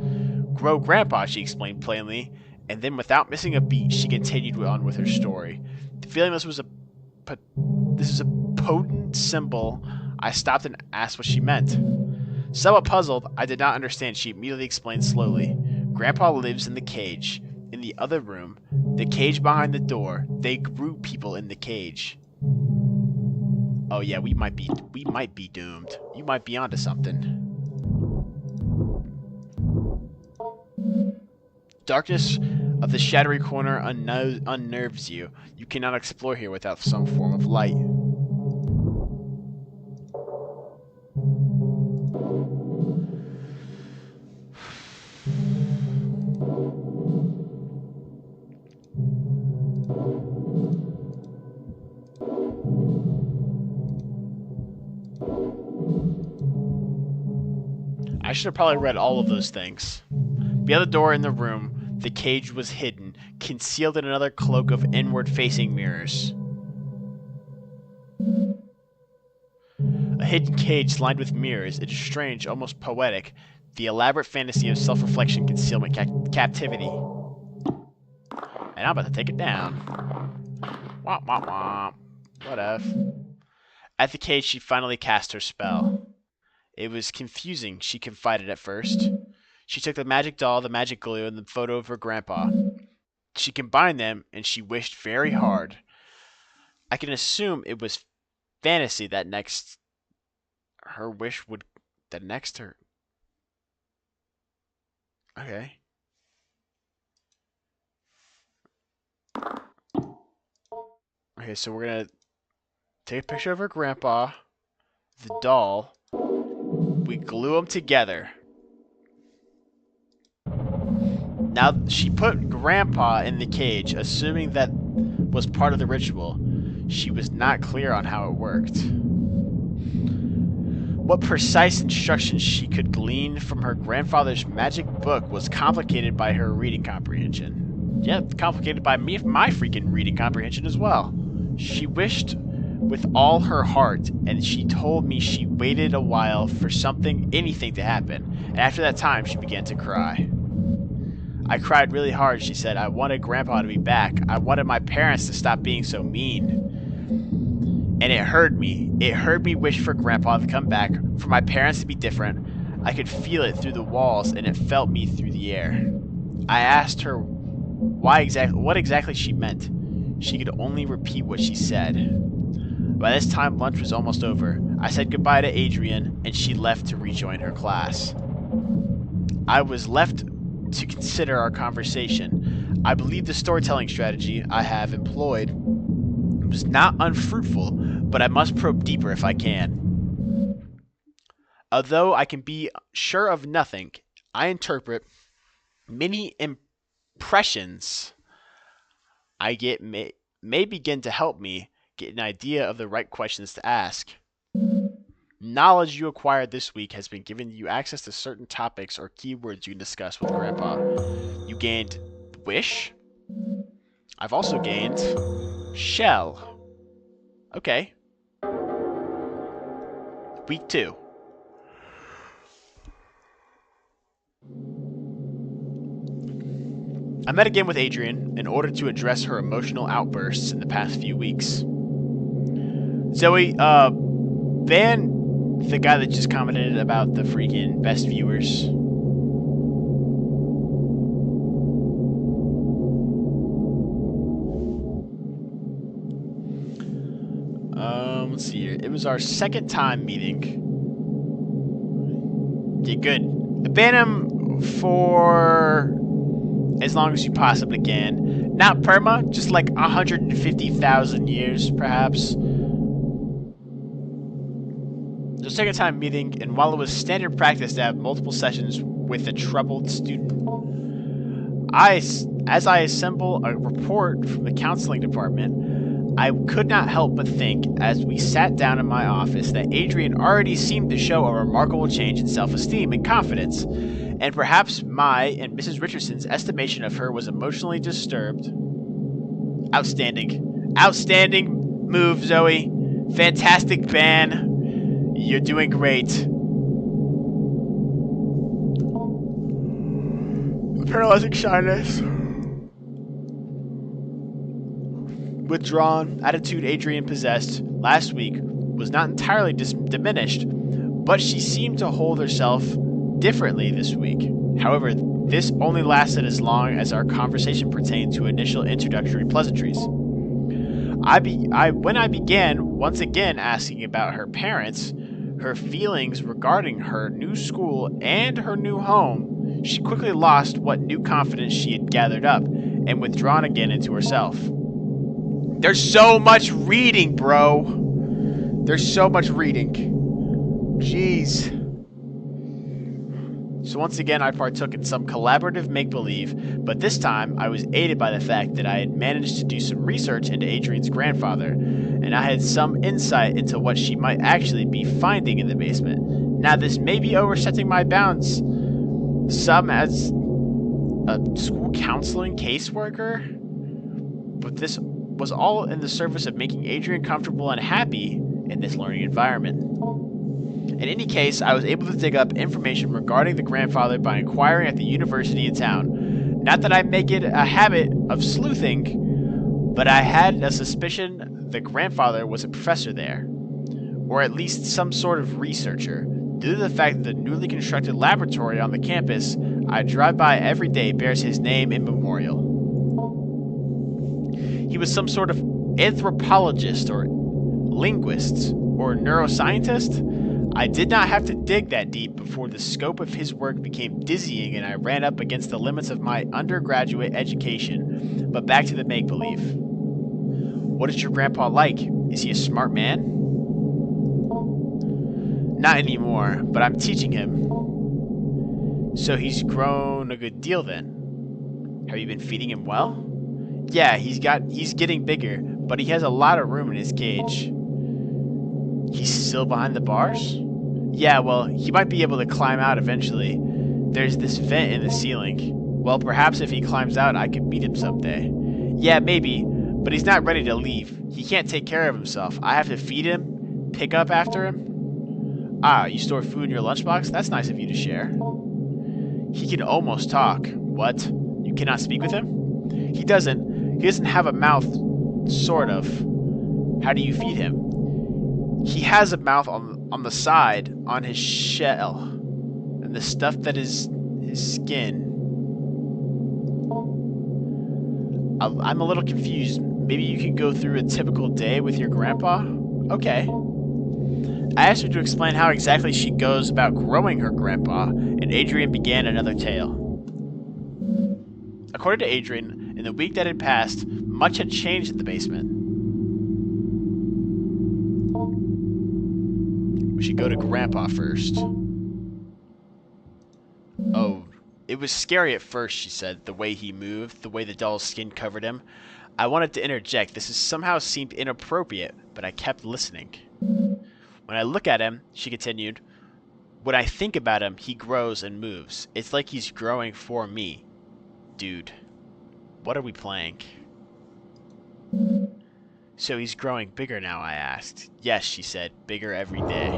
Speaker 1: Grow Grandpa, she explained plainly, and then without missing a beat, she continued on with her story. Feeling this was a potent symbol, I stopped and asked what she meant. Somewhat puzzled, I did not understand. She immediately explained slowly. Grandpa lives in the cage. In the other room, the cage behind the door, they grew people in the cage. Oh yeah, we might be doomed. You might be onto something. Darkness of the shadowy corner unnerves you. You cannot explore here without some form of light. I should have probably read all of those things. Beyond the door in the room, the cage was hidden, concealed in another cloak of inward-facing mirrors. A hidden cage lined with mirrors, it is strange, almost poetic, the elaborate fantasy of self-reflection, concealment, captivity. And I'm about to take it down. Womp womp womp. What if? At the cage, she finally cast her spell. It was confusing, she confided at first. She took the magic doll, the magic glue, and the photo of her grandpa. She combined them, and she wished very hard. I can assume it was fantasy that next her wish would... that next her... Okay. Okay, so we're gonna take a picture of her grandpa, the doll. We glue them together. Now, she put Grandpa in the cage, assuming that was part of the ritual. She was not clear on how it worked. What precise instructions she could glean from her grandfather's magic book was complicated by her reading comprehension. Yeah, complicated by my freaking reading comprehension as well. She wished with all her heart, and she told me she waited a while for anything to happen, and after that time she began to cry. I cried really hard, she said. I wanted Grandpa to be back. I wanted my parents to stop being so mean. And it hurt me. It hurt me wish for Grandpa to come back, for my parents to be different. I could feel it through the walls, and it felt me through the air. I asked her what exactly she meant. She could only repeat what she said. By this time, lunch was almost over. I said goodbye to Adrian, and she left to rejoin her class. I was left to consider our conversation. I believe the storytelling strategy I have employed was not unfruitful, but I must probe deeper if I can. Although I can be sure of nothing, I interpret many impressions I get may begin to help me get an idea of the right questions to ask. Knowledge you acquired this week has been given you access to certain topics or keywords you can discuss with Grandpa. You gained wish. I've also gained shell. Okay. Week 2. I met again with Adrian in order to address her emotional outbursts in the past few weeks. Zoe, Van, the guy that just commented about the freaking best viewers. Let's see here. It was our second time meeting. Yeah, good. Ban him for as long as you possibly can. Not perma, just like 150,000 years, perhaps. The second time meeting, and while it was standard practice to have multiple sessions with a troubled student, as I assemble a report from the counseling department, I could not help but think, as we sat down in my office, that Adrian already seemed to show a remarkable change in self-esteem and confidence, and perhaps my and Mrs. Richardson's estimation of her was emotionally disturbed. Outstanding. Outstanding move, Zoe. Fantastic ban. You're doing great. Paralyzing shyness. Withdrawn attitude Adrian possessed last week was not entirely diminished, but she seemed to hold herself differently this week. However, this only lasted as long as our conversation pertained to initial introductory pleasantries. When I began once again asking about her parents, her feelings regarding her new school and her new home, she quickly lost what new confidence she had gathered up and withdrawn again into herself. There's so much reading, bro. There's so much reading. Jeez. So once again, I partook in some collaborative make-believe, but this time I was aided by the fact that I had managed to do some research into Adrian's grandfather, and I had some insight into what she might actually be finding in the basement. Now, this may be overstepping my bounds, some as a school counseling caseworker, but this was all in the service of making Adrian comfortable and happy in this learning environment. In any case, I was able to dig up information regarding the grandfather by inquiring at the university in town. Not that I make it a habit of sleuthing, but I had a suspicion the grandfather was a professor there, or at least some sort of researcher, due to the fact that the newly constructed laboratory on the campus I drive by every day bears his name in memorial. He was some sort of anthropologist or linguist or neuroscientist. I did not have to dig that deep before the scope of his work became dizzying and I ran up against the limits of my undergraduate education. But back to the make-believe. What is your grandpa like? Is he a smart man? Not anymore, but I'm teaching him. So he's grown a good deal then. Have you been feeding him well? Yeah, he's getting bigger, but he has a lot of room in his cage. He's still behind the bars? Yeah, well, he might be able to climb out eventually. There's this vent in the ceiling. Well, perhaps if he climbs out, I could beat him someday. Yeah, maybe, but he's not ready to leave. He can't take care of himself. I have to feed him, pick up after him. Ah, you store food in your lunchbox? That's nice of you to share. He can almost talk. What? You cannot speak with him? He doesn't have a mouth, sort of. How do you feed him? He has a mouth on the side, on his shell, and the stuff that is his skin. I'm a little confused. Maybe you can go through a typical day with your grandpa? Okay. I asked her to explain how exactly she goes about growing her grandpa, and Adrian began another tale. According to Adrian, in the week that had passed, much had changed in the basement. We should go to Grandpa first. Oh, it was scary at first, she said, the way he moved, the way the doll's skin covered him. I wanted to interject. This somehow seemed inappropriate, but I kept listening. When I look at him, she continued, when I think about him, he grows and moves. It's like he's growing for me. Dude, what are we playing? So he's growing bigger now, I asked. Yes, she said, bigger every day.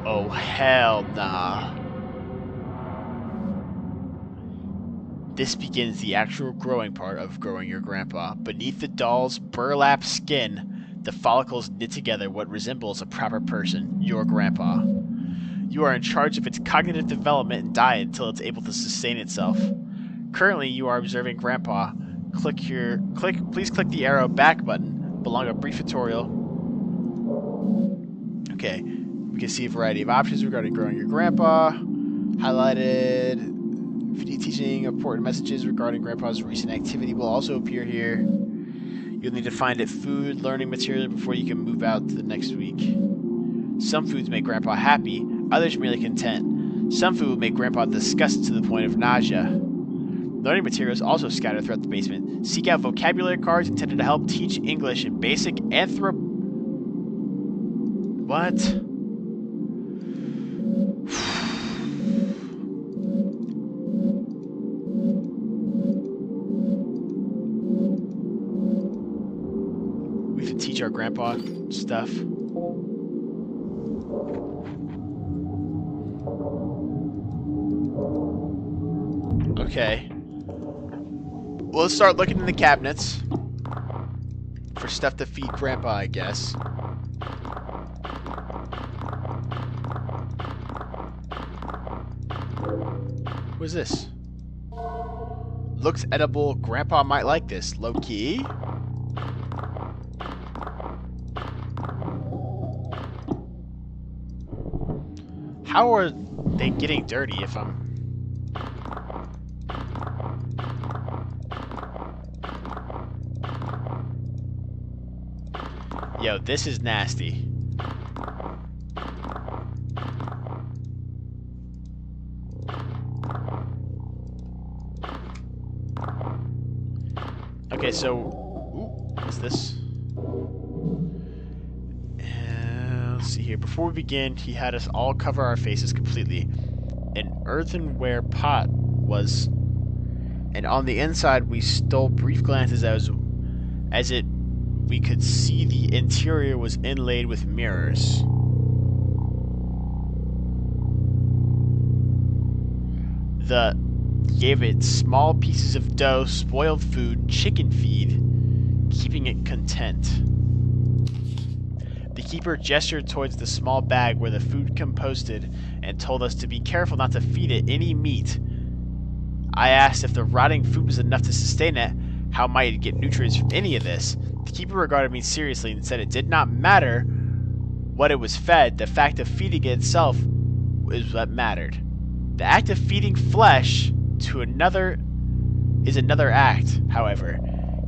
Speaker 1: Oh, hell nah. This begins the actual growing part of growing your grandpa. Beneath the doll's burlap skin, the follicles knit together what resembles a proper person, your grandpa. You are in charge of its cognitive development and diet until it's able to sustain itself. Currently, you are observing grandpa. Please click the arrow back button below a brief tutorial. Okay, we can see a variety of options regarding growing your grandpa. Highlighted. Video teaching important messages regarding grandpa's recent activity will also appear here. You'll need to find it food, learning material before you can move out to the next week. Some foods make grandpa happy, others merely content. Some food will make grandpa disgusted to the point of nausea. Learning materials also scattered throughout the basement. Seek out vocabulary cards intended to help teach English in basic What? We have to teach our grandpa stuff. Okay. Well, let's start looking in the cabinets for stuff to feed grandpa, I guess. What's this? Looks edible. Grandpa might like this. Low key. How are they getting dirty if I'm... Yo, this is nasty. Okay, so... Ooh, what's this? Let's see here. Before we begin, he had us all cover our faces completely. An earthenware pot was... And on the inside, we stole brief glances as it... We could see the interior was inlaid with mirrors. Gave it small pieces of dough, spoiled food, chicken feed, keeping it content. The keeper gestured towards the small bag where the food composted and told us to be careful not to feed it any meat. I asked if the rotting food was enough to sustain it, how might it get nutrients from any of this? The keeper regarded me seriously and said it did not matter what it was fed, the fact of feeding it itself is what mattered. The act of feeding flesh to another is another act, however.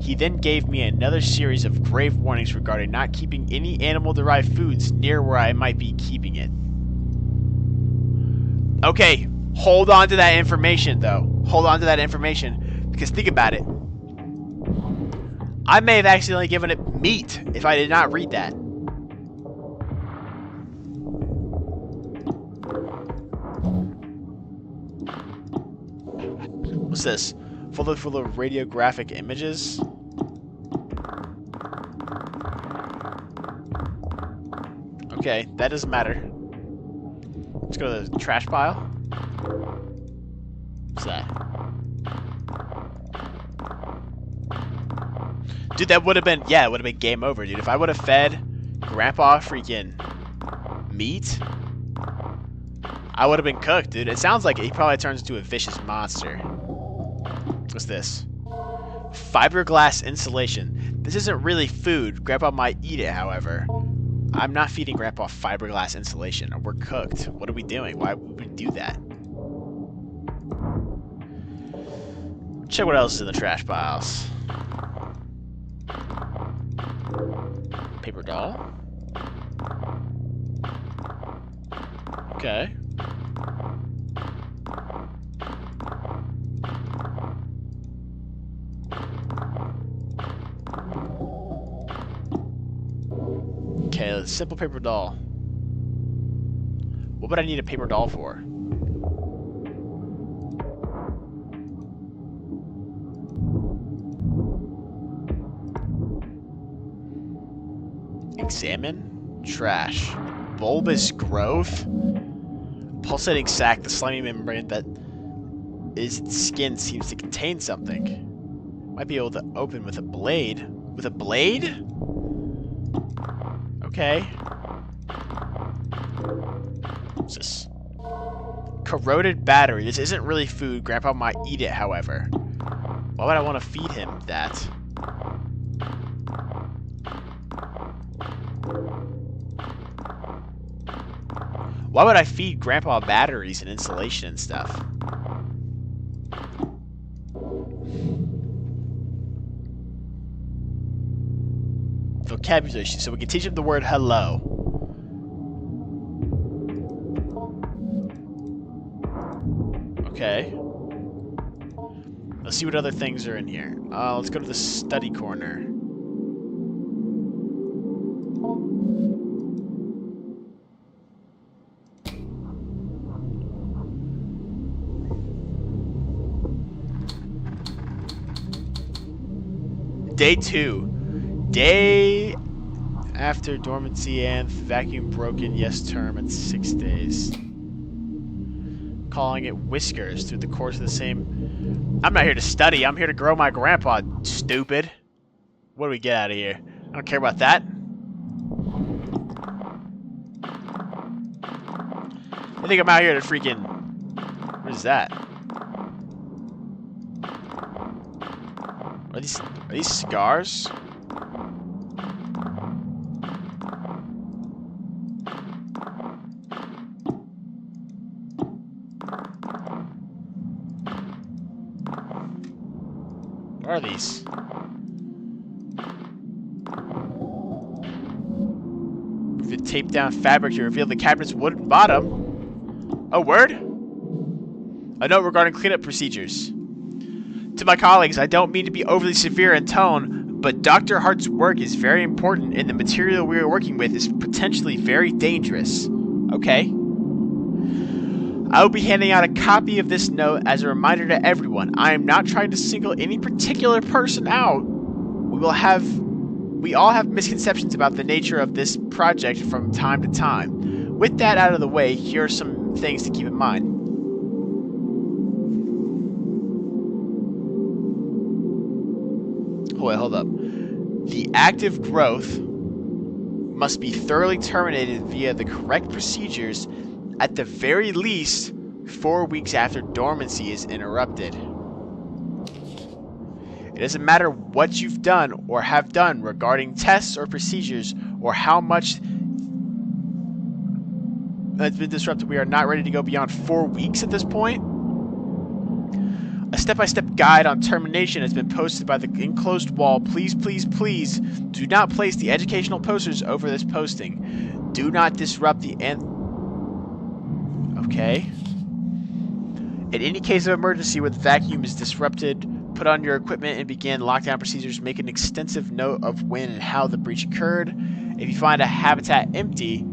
Speaker 1: He then gave me another series of grave warnings regarding not keeping any animal-derived foods near where I might be keeping it. Okay, hold on to that information, though. Hold on to that information, because think about it. I may have accidentally given it meat if I did not read that. What's this? Folder full of radiographic images? Okay, that doesn't matter. Let's go to the trash pile. What's that? Dude, that would have been... Yeah, it would have been game over, dude. If I would have fed Grandpa freaking meat, I would have been cooked, dude. It sounds like he probably turns into a vicious monster. What's this? Fiberglass insulation. This isn't really food. Grandpa might eat it, however. I'm not feeding Grandpa fiberglass insulation. We're cooked. What are we doing? Why would we do that? Check what else is in the trash piles. Paper doll. Okay. Okay, a simple paper doll. What would I need a paper doll for? Examine. Trash. Bulbous growth. Pulsating sac. The slimy membrane that is its skin seems to contain something. Might be able to open with a blade. With a blade? Okay. What's this? Corroded battery. This isn't really food. Grandpa might eat it, however. Why would I want to feed him that? Why would I feed Grandpa batteries and insulation and stuff? Vocabulary, so we can teach him the word hello. Okay. Let's see what other things are in here. Let's go to the study corner. Day 2. Day after dormancy and vacuum broken, yes term at 6 days. Calling it whiskers through the course of the same... I'm not here to study, I'm here to grow my grandpa, stupid. What do we get out of here? I don't care about that. I think I'm out here to freaking... What is that? Are these scars? What are these? With the taped down fabric to reveal the cabinet's wooden bottom. Oh, word? A note regarding cleanup procedures. To my colleagues, I don't mean to be overly severe in tone, but Dr. Hart's work is very important and the material we are working with is potentially very dangerous. Okay. I will be handing out a copy of this note as a reminder to everyone. I am not trying to single any particular person out. We all have misconceptions about the nature of this project from time to time. With that out of the way, here are some things to keep in mind. Wait, hold up. The active growth must be thoroughly terminated via the correct procedures at the very least 4 weeks after dormancy is interrupted. It doesn't matter what you've done or have done regarding tests or procedures or how much has been disrupted. We are not ready to go beyond 4 weeks at this point. A step-by-step guide on termination has been posted by the enclosed wall. Please, please, please do not place the educational posters over this posting. Do not disrupt the Okay. In any case of emergency where the vacuum is disrupted, put on your equipment and begin lockdown procedures. Make an extensive note of when and how the breach occurred. If you find a habitat empty,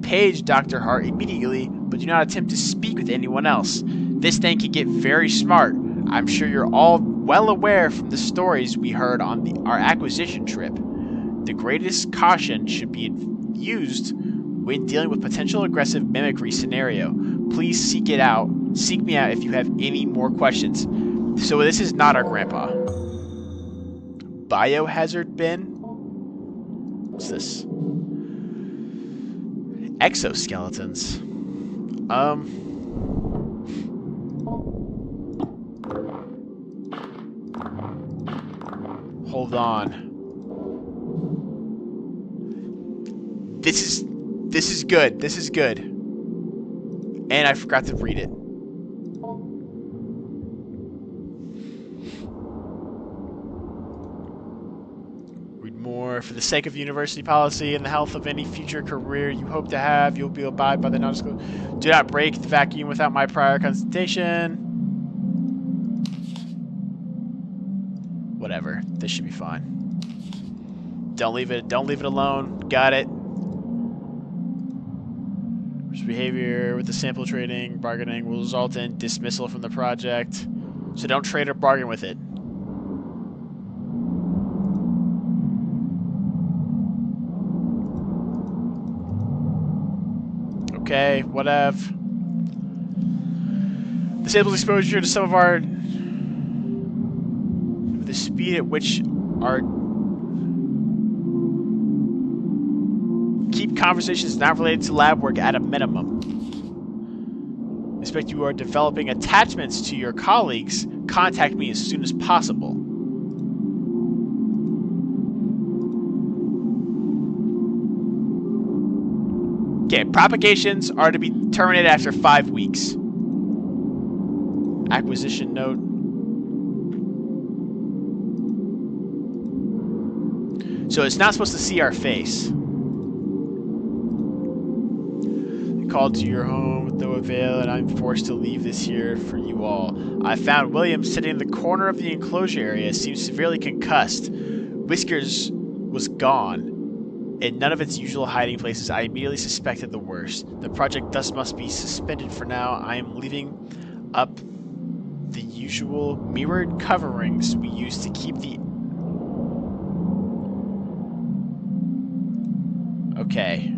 Speaker 1: page Dr. Hart immediately, but do not attempt to speak with anyone else. This thing can get very smart. I'm sure you're all well aware from the stories we heard on our acquisition trip. The greatest caution should be used when dealing with potential aggressive mimicry scenario. Please seek me out if you have any more questions. So this is not our grandpa. Biohazard bin? What's this? Exoskeletons. Hold on. This is good. This is good. And I forgot to read it. Read more. For the sake of university policy and the health of any future career you hope to have, you'll be abide by the non-disclosure. Do not break the vacuum without my prior consultation. Whatever. This should be fine. Don't leave it alone. Got it. Behavior with the sample trading, bargaining will result in dismissal from the project. So don't trade or bargain with it. Okay, whatever. Disables exposure to some of our... The speed at which our... Keep conversations not related to lab work at a minimum. Expect you are developing attachments to your colleagues. Contact me as soon as possible. Okay, propagations are to be terminated after 5 weeks. Acquisition note. So it's not supposed to see our face. Called to your home with no avail, and I'm forced to leave this here for you all. I found William sitting in the corner of the enclosure area, seemed severely concussed. Whiskers was gone. In none of its usual hiding places, I immediately suspected the worst. The project thus must be suspended for now. I am leaving up the usual mirrored coverings we use to keep the... Okay.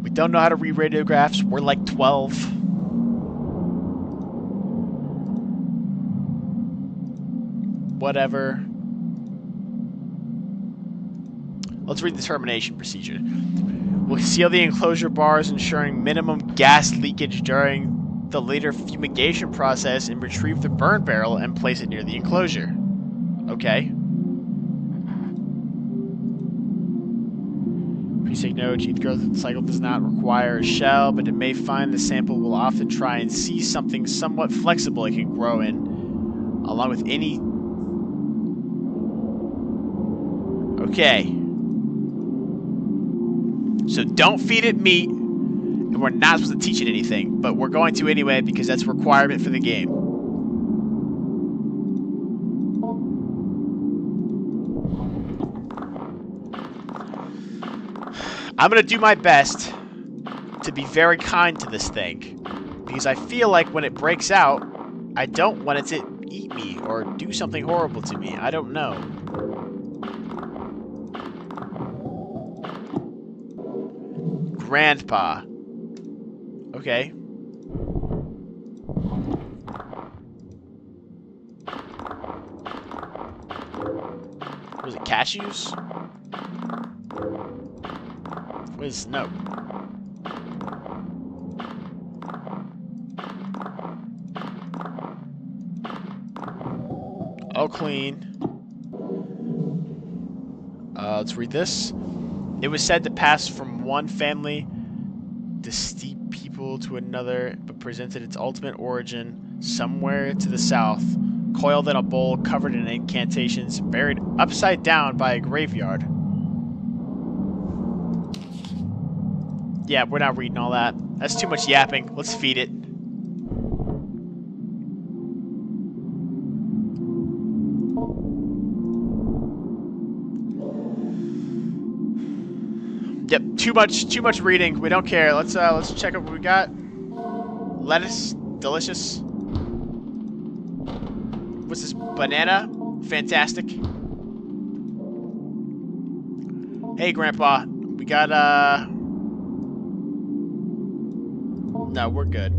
Speaker 1: We don't know how to read radiographs. We're like 12. Whatever. Let's read the termination procedure. We'll seal the enclosure bars, ensuring minimum gas leakage during the later fumigation process, and retrieve the burn barrel and place it near the enclosure. Okay. Please take note, each growth cycle does not require a shell, but it may find the sample will often try and see something somewhat flexible it can grow in, along with any... Okay. So don't feed it meat, and we're not supposed to teach it anything, but we're going to anyway because that's a requirement for the game. I'm going to do my best to be very kind to this thing, because I feel like when it breaks out, I don't want it to eat me or do something horrible to me. I don't know. Grandpa. Okay. Was it cashews? What is no? All clean. Let's read this. It was said to pass from one family to steep people to another, but presented its ultimate origin somewhere to the south, coiled in a bowl, covered in incantations, buried upside down by a graveyard. Yeah, we're not reading all that. That's too much yapping. Let's feed it. Yep, too much reading. We don't care. Let's check out what we got. Lettuce, delicious. What's this? Banana, fantastic. Hey, Grandpa, we got No, we're good.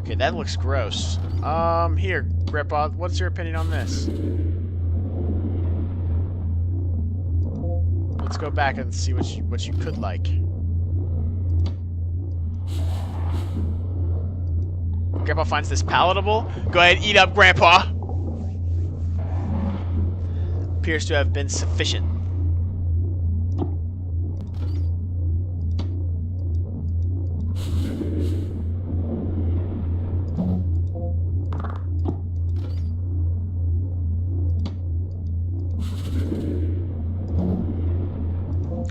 Speaker 1: Okay, that looks gross. Here, Grandpa, what's your opinion on this? Let's go back and see what you could like. Grandpa finds this palatable. Go ahead, eat up, Grandpa. Appears to have been sufficient.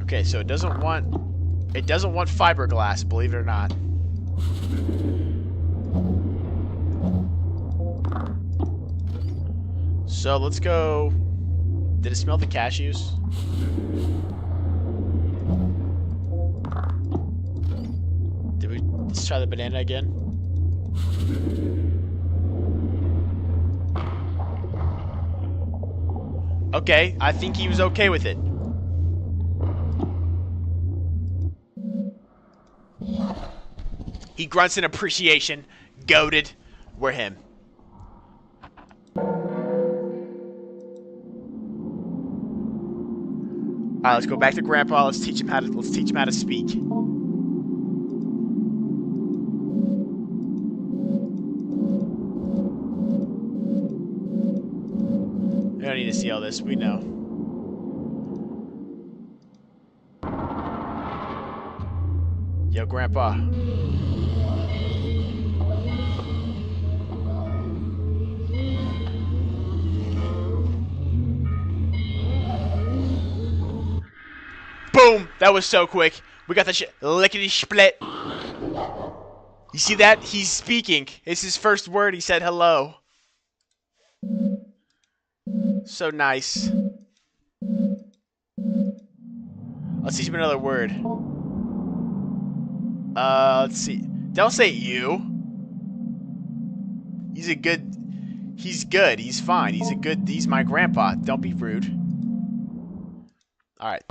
Speaker 1: Okay, so it doesn't want fiberglass, believe it or not. So let's go. Did it smell the cashews? Let's try the banana again. Okay, I think he was okay with it. He grunts in appreciation. Goated. We're him. All right, let's go back to Grandpa. Let's teach him how to speak. We don't need to see all this. We know. Yo, Grandpa. Boom! That was so quick. We got the shit lickety split. You see that? He's speaking. It's his first word. He said hello. So nice. Let's teach him another word. Let's see. Don't say you. He's good. He's fine. He's my grandpa. Don't be rude. Alright.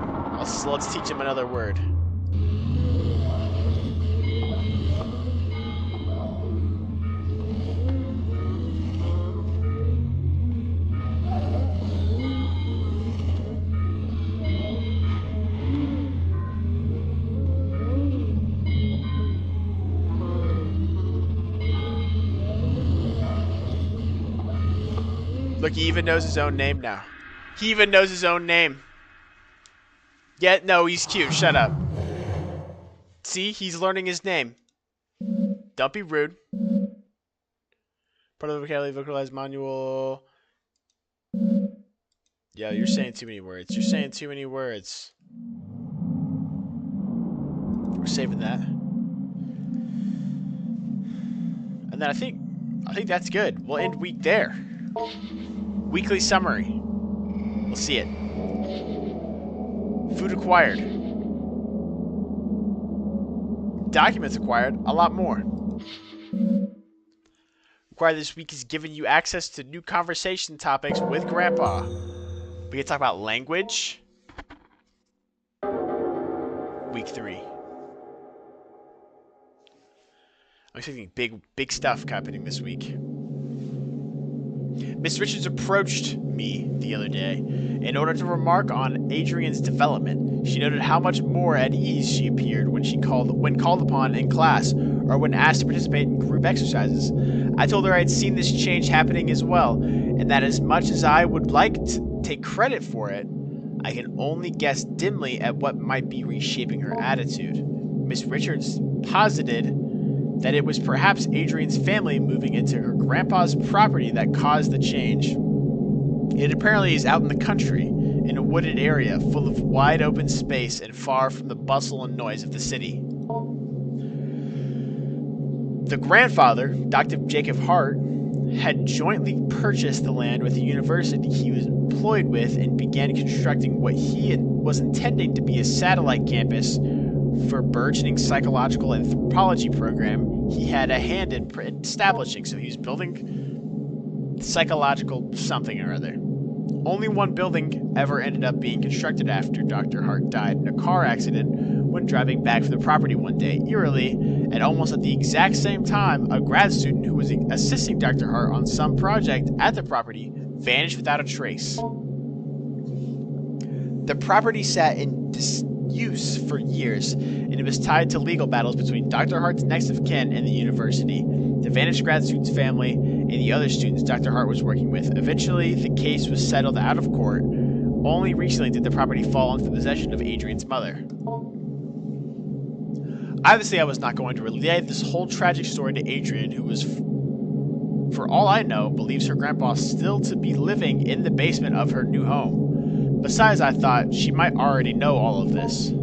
Speaker 1: Let's teach him another word. Look, he even knows his own name now. He even knows his own name. Yeah, no, he's cute. Shut up. See, he's learning his name. Don't be rude. Part of the vocabulary vocalized manual. Yeah, you're saying too many words. You're saying too many words. We're saving that. And then I think that's good. We'll end week there. Weekly summary. We'll see it. Food acquired. Documents acquired. A lot more. Acquired this week is giving you access to new conversation topics with Grandpa. We can talk about language. Week 3. I'm expecting big stuff happening this week. Miss Richards approached me the other day in order to remark on Adrian's development. She noted how much more at ease she appeared when called upon in class or when asked to participate in group exercises. I told her I'd seen this change happening as well, and that as much as I would like to take credit for it, I can only guess dimly at what might be reshaping her attitude. Miss Richards posited that it was perhaps Adrian's family moving into her grandpa's property that caused the change. It apparently is out in the country, in a wooded area full of wide open space and far from the bustle and noise of the city. The grandfather, Dr. Jacob Hart, had jointly purchased the land with the university he was employed with and began constructing what he was intending to be a satellite campus for a burgeoning psychological anthropology program he had a hand in establishing. So he was building psychological something or other. Only one building ever ended up being constructed after Dr. Hart died in a car accident when driving back from the property one day. Eerily, and almost at the exact same time, a grad student who was assisting Dr. Hart on some project at the property vanished without a trace. The property sat in disuse for years, and it was tied to legal battles between Dr. Hart's next of kin and the university, the vanished grad student's family, and the other students Dr. Hart was working with. Eventually, the case was settled out of court. Only recently did the property fall into the possession of Adrian's mother. Obviously, I was not going to relay this whole tragic story to Adrian, who was, for all I know, believes her grandpa still to be living in the basement of her new home. Besides, I thought she might already know all of this.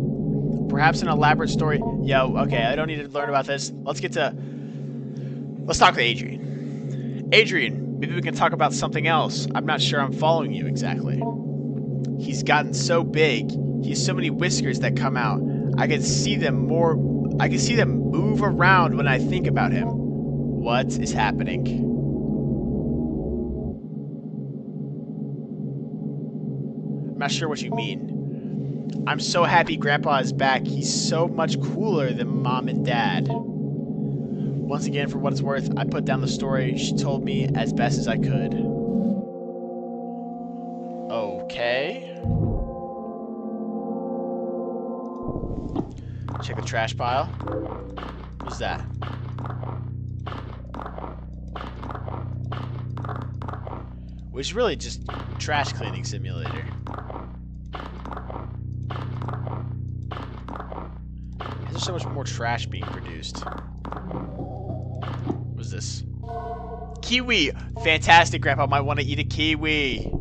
Speaker 1: Perhaps an elaborate story. Yo, okay, I don't need to learn about this. Let's talk to Adrian. Adrian, maybe we can talk about something else. I'm not sure I'm following you exactly. He's gotten so big. He has so many whiskers that come out. I can see them move around when I think about him. What is happening? I'm not sure what you mean. I'm so happy Grandpa is back. He's so much cooler than Mom and Dad. Once again, for what it's worth, I put down the story she told me as best as I could. Okay. Check the trash pile. What's that? Which is really just trash cleaning simulator. There's so much more trash being produced. What's this? Kiwi! Fantastic, Grandpa might want to eat a kiwi.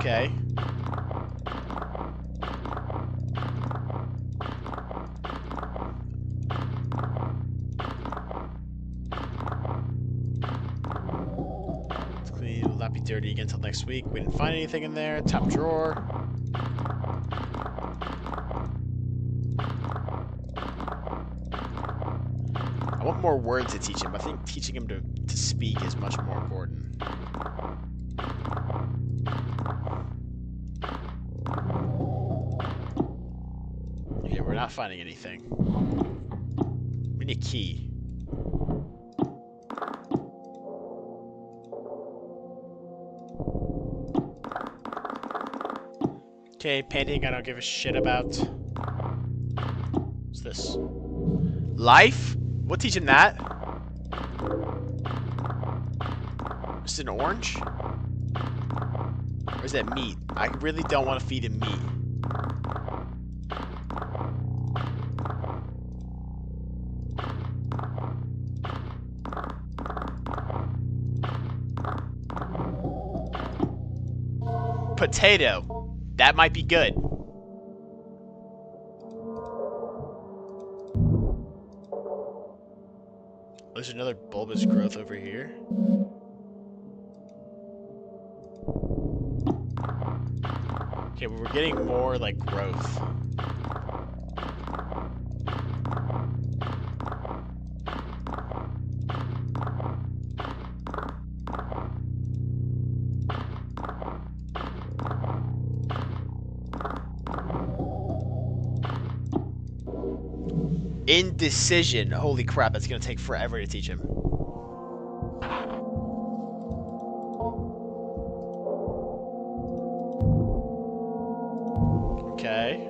Speaker 1: Okay. It's clean. Will not be dirty again until next week. We didn't find anything in there. Top drawer. I want more words to teach him. I think teaching him to speak is much more important. Okay, we're not finding anything. We need a key. Okay, painting I don't give a shit about. What's this? Life? We'll teach him that. Is it an orange? Or is that meat? I really don't want to feed him meat. Potato. That might be good. There's another bulbous growth over here. Okay, but we're getting more, like, growth. Indecision. Holy crap, that's gonna take forever to teach him. Okay.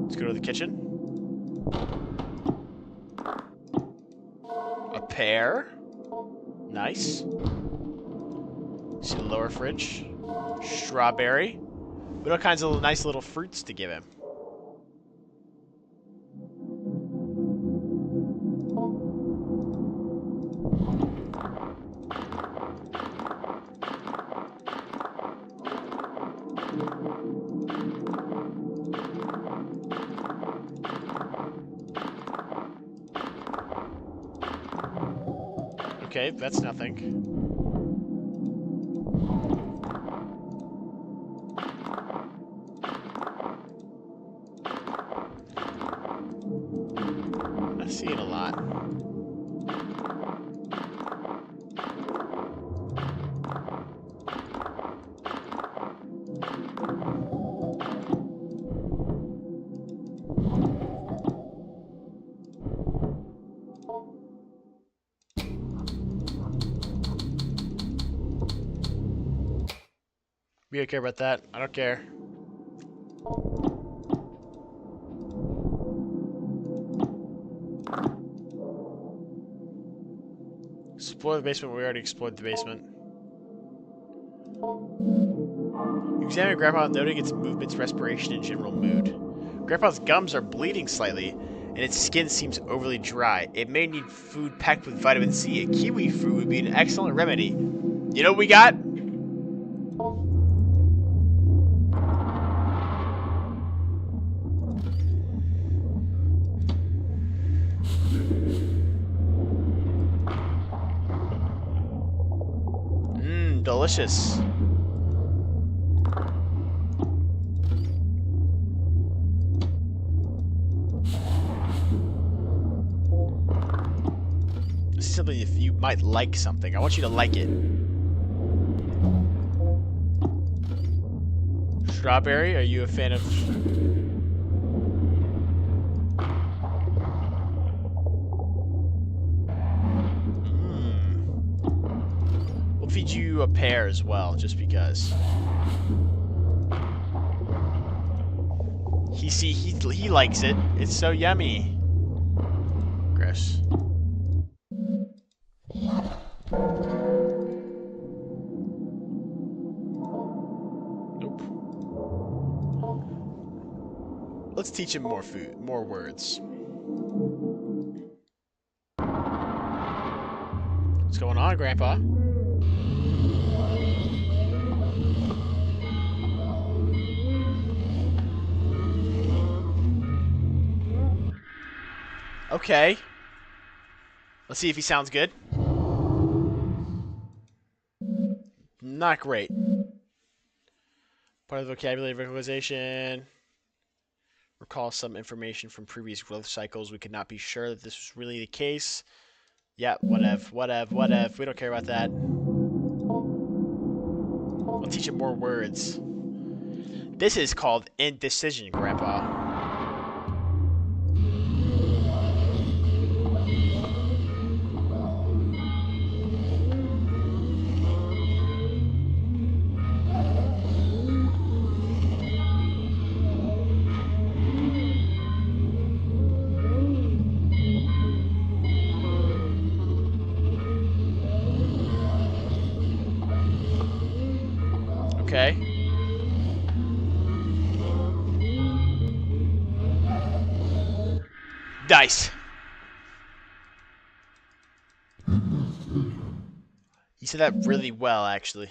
Speaker 1: Let's go to the kitchen. A pear. Nice. See the lower fridge. Strawberry. We got all kinds of nice little fruits to give him. Okay, that's nothing. See it a lot. We don't care about that. I don't care. Explore the basement. We already explored the basement. You examine Grandpa, noting its movements, respiration, and general mood. Grandpa's gums are bleeding slightly, and its skin seems overly dry. It may need food packed with vitamin C. A kiwi fruit would be an excellent remedy. You know what we got? Delicious. simply if you might like something. I want you to like it. Strawberry, are you a fan of... We'll feed you a pear as well, just because. He likes it. It's so yummy. Gross. Nope. Let's teach him more food, more words. What's going on, Grandpa? Okay. Let's see if he sounds good. Not great. Part of the vocabulary vocalization. Recall some information from previous growth cycles. We could not be sure that this was really the case. Yeah, whatever. We don't care about that. I'll teach him more words. This is called indecision, Grandpa. Okay. Dice. He said that really well, actually.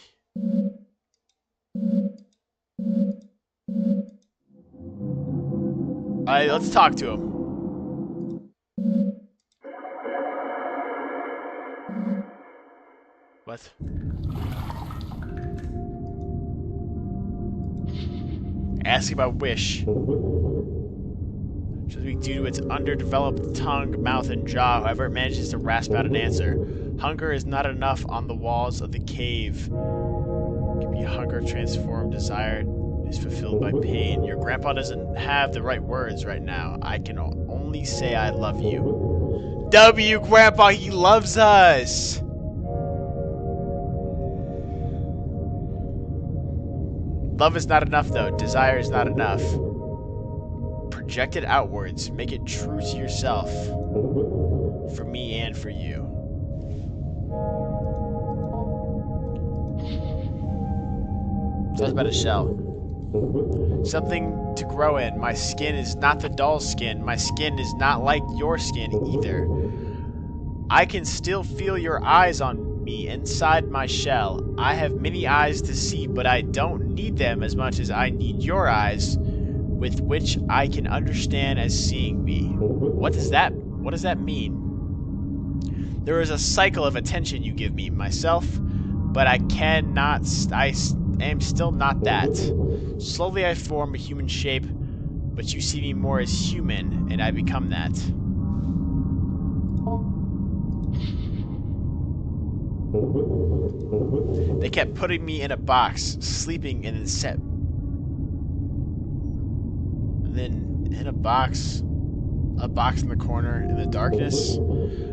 Speaker 1: Alright, let's talk to him. What? Ask about wish. Should be due to its underdeveloped tongue, mouth, and jaw. However, it manages to rasp out an answer. Hunger is not enough on the walls of the cave. It can be hunger transformed, desire is fulfilled by pain. Your grandpa doesn't have the right words right now. I can only say I love you. W, Grandpa, he loves us! Love is not enough, though. Desire is not enough. Project it outwards. Make it true to yourself. For me and for you. So that's about a shell. Something to grow in. My skin is not the doll's skin. My skin is not like your skin either. I can still feel your eyes on me inside my shell. I have many eyes to see, but I don't need them as much as I need your eyes, with which I can understand as seeing me. What does that mean? There is a cycle of attention you give me, myself, but I am still not that. Slowly I form a human shape, but you see me more as human, and I become that. They kept putting me in a box, sleeping and then in a box in the corner in the darkness.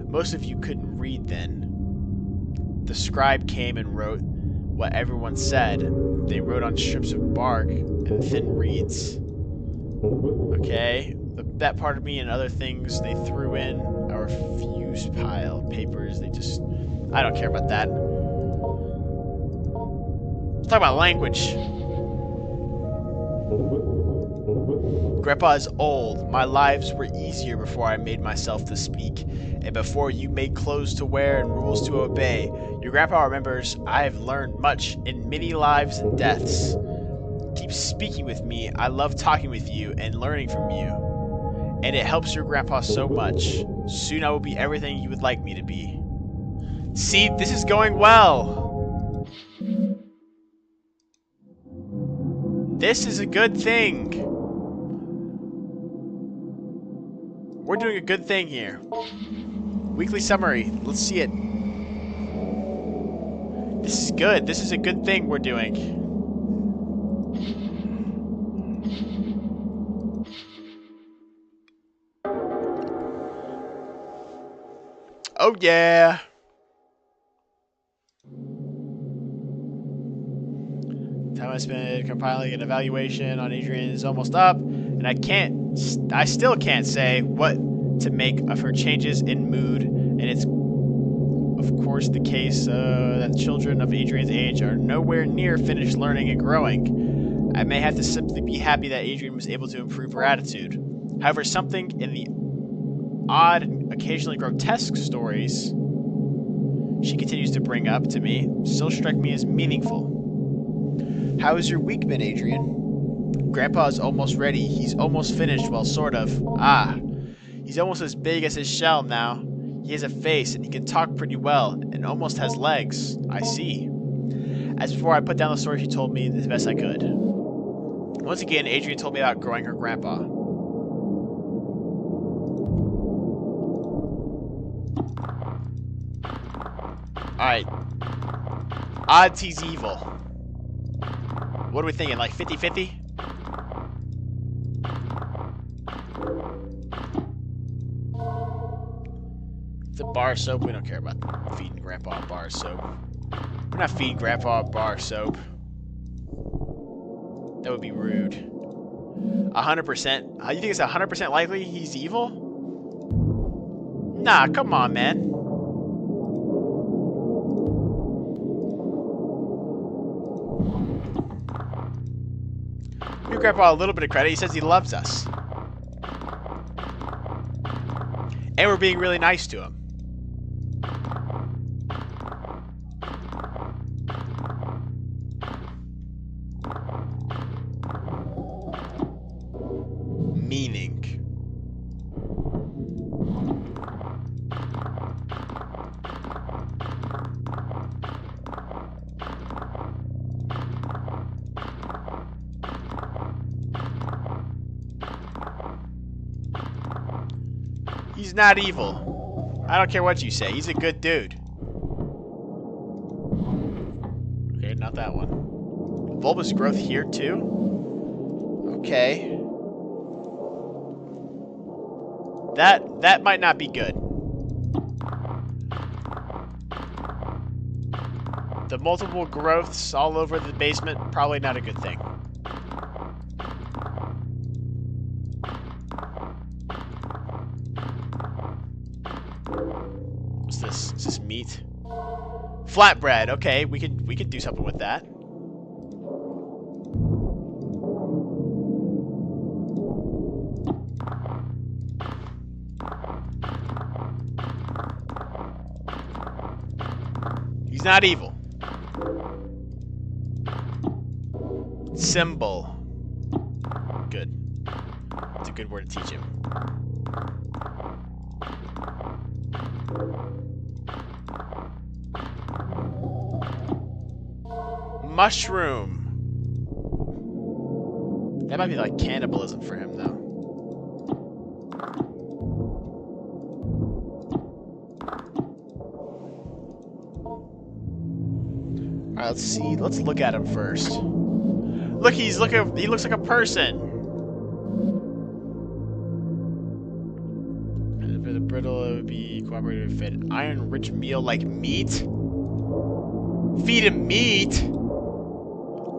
Speaker 1: Most of you couldn't read then. The scribe came and wrote what everyone said. They wrote on strips of bark and thin reeds. Okay, that part of me and other things they threw in our fuse pile. Papers, I don't care about that. Let's talk about language. Grandpa is old. My lives were easier before I made myself to speak, and before you made clothes to wear and rules to obey. Your grandpa remembers I have learned much in many lives and deaths. Keep speaking with me. I love talking with you and learning from you. And it helps your grandpa so much. Soon I will be everything you would like me to be. See, this is going well. This is a good thing. We're doing a good thing here. Weekly summary. Let's see it. This is good. This is a good thing we're doing. Oh yeah. Time I spent compiling an evaluation on Adrian is almost up, and I still can't say what to make of her changes in mood, and it's of course the case that children of Adrian's age are nowhere near finished learning and growing. I may have to simply be happy that Adrian was able to improve her attitude. However, something in the odd and occasionally grotesque stories she continues to bring up to me still strike me as meaningful. How has your week been, Adrian? Grandpa's almost ready. He's almost finished, well, sort of. He's almost as big as his shell now. He has a face, and he can talk pretty well, and almost has legs. I see. As before, I put down the story she told me as best I could. Once again, Adrian told me about growing her grandpa. Alright. Odds he's evil. What are we thinking, like 50-50? The bar soap, we don't care about feeding Grandpa bar soap. We're not feeding Grandpa bar soap. That would be rude. 100%? You think it's 100% likely he's evil? Nah, come on, man. Give Grandpa a little bit of credit. He says he loves us. And we're being really nice to him. Meaning. He's not evil. I don't care what you say. He's a good dude. Okay, not that one. Bulbous growth here too? Okay. That might not be good. The multiple growths all over the basement, probably not a good thing. What's this? Is this meat? Flatbread. Okay, we could do something with that. He's not evil. Symbol. Good. It's a good word to teach him. Mushroom. That might be like cannibalism for him, though. Alright, let's see. Let's look at him first. Look, he looks like a person. And for the brittle, it would be cooperative and fed iron-rich meal like meat. Feed him meat.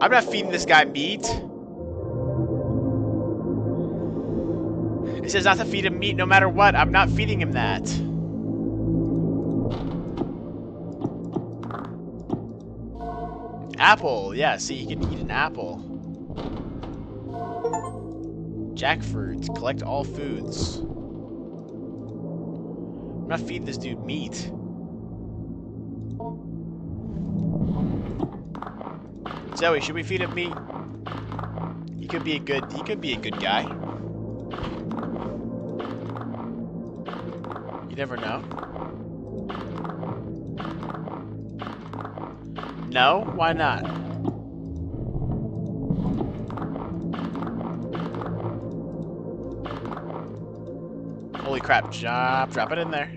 Speaker 1: I'm not feeding this guy meat. It says not to feed him meat no matter what. I'm not feeding him that. Apple. Yeah, see, he can eat an apple. Jackfruit. Collect all foods. I'm not feeding this dude meat. Zoe, should we feed him meat? He could be a good guy. You never know. No? Why not? Holy crap, drop it in there.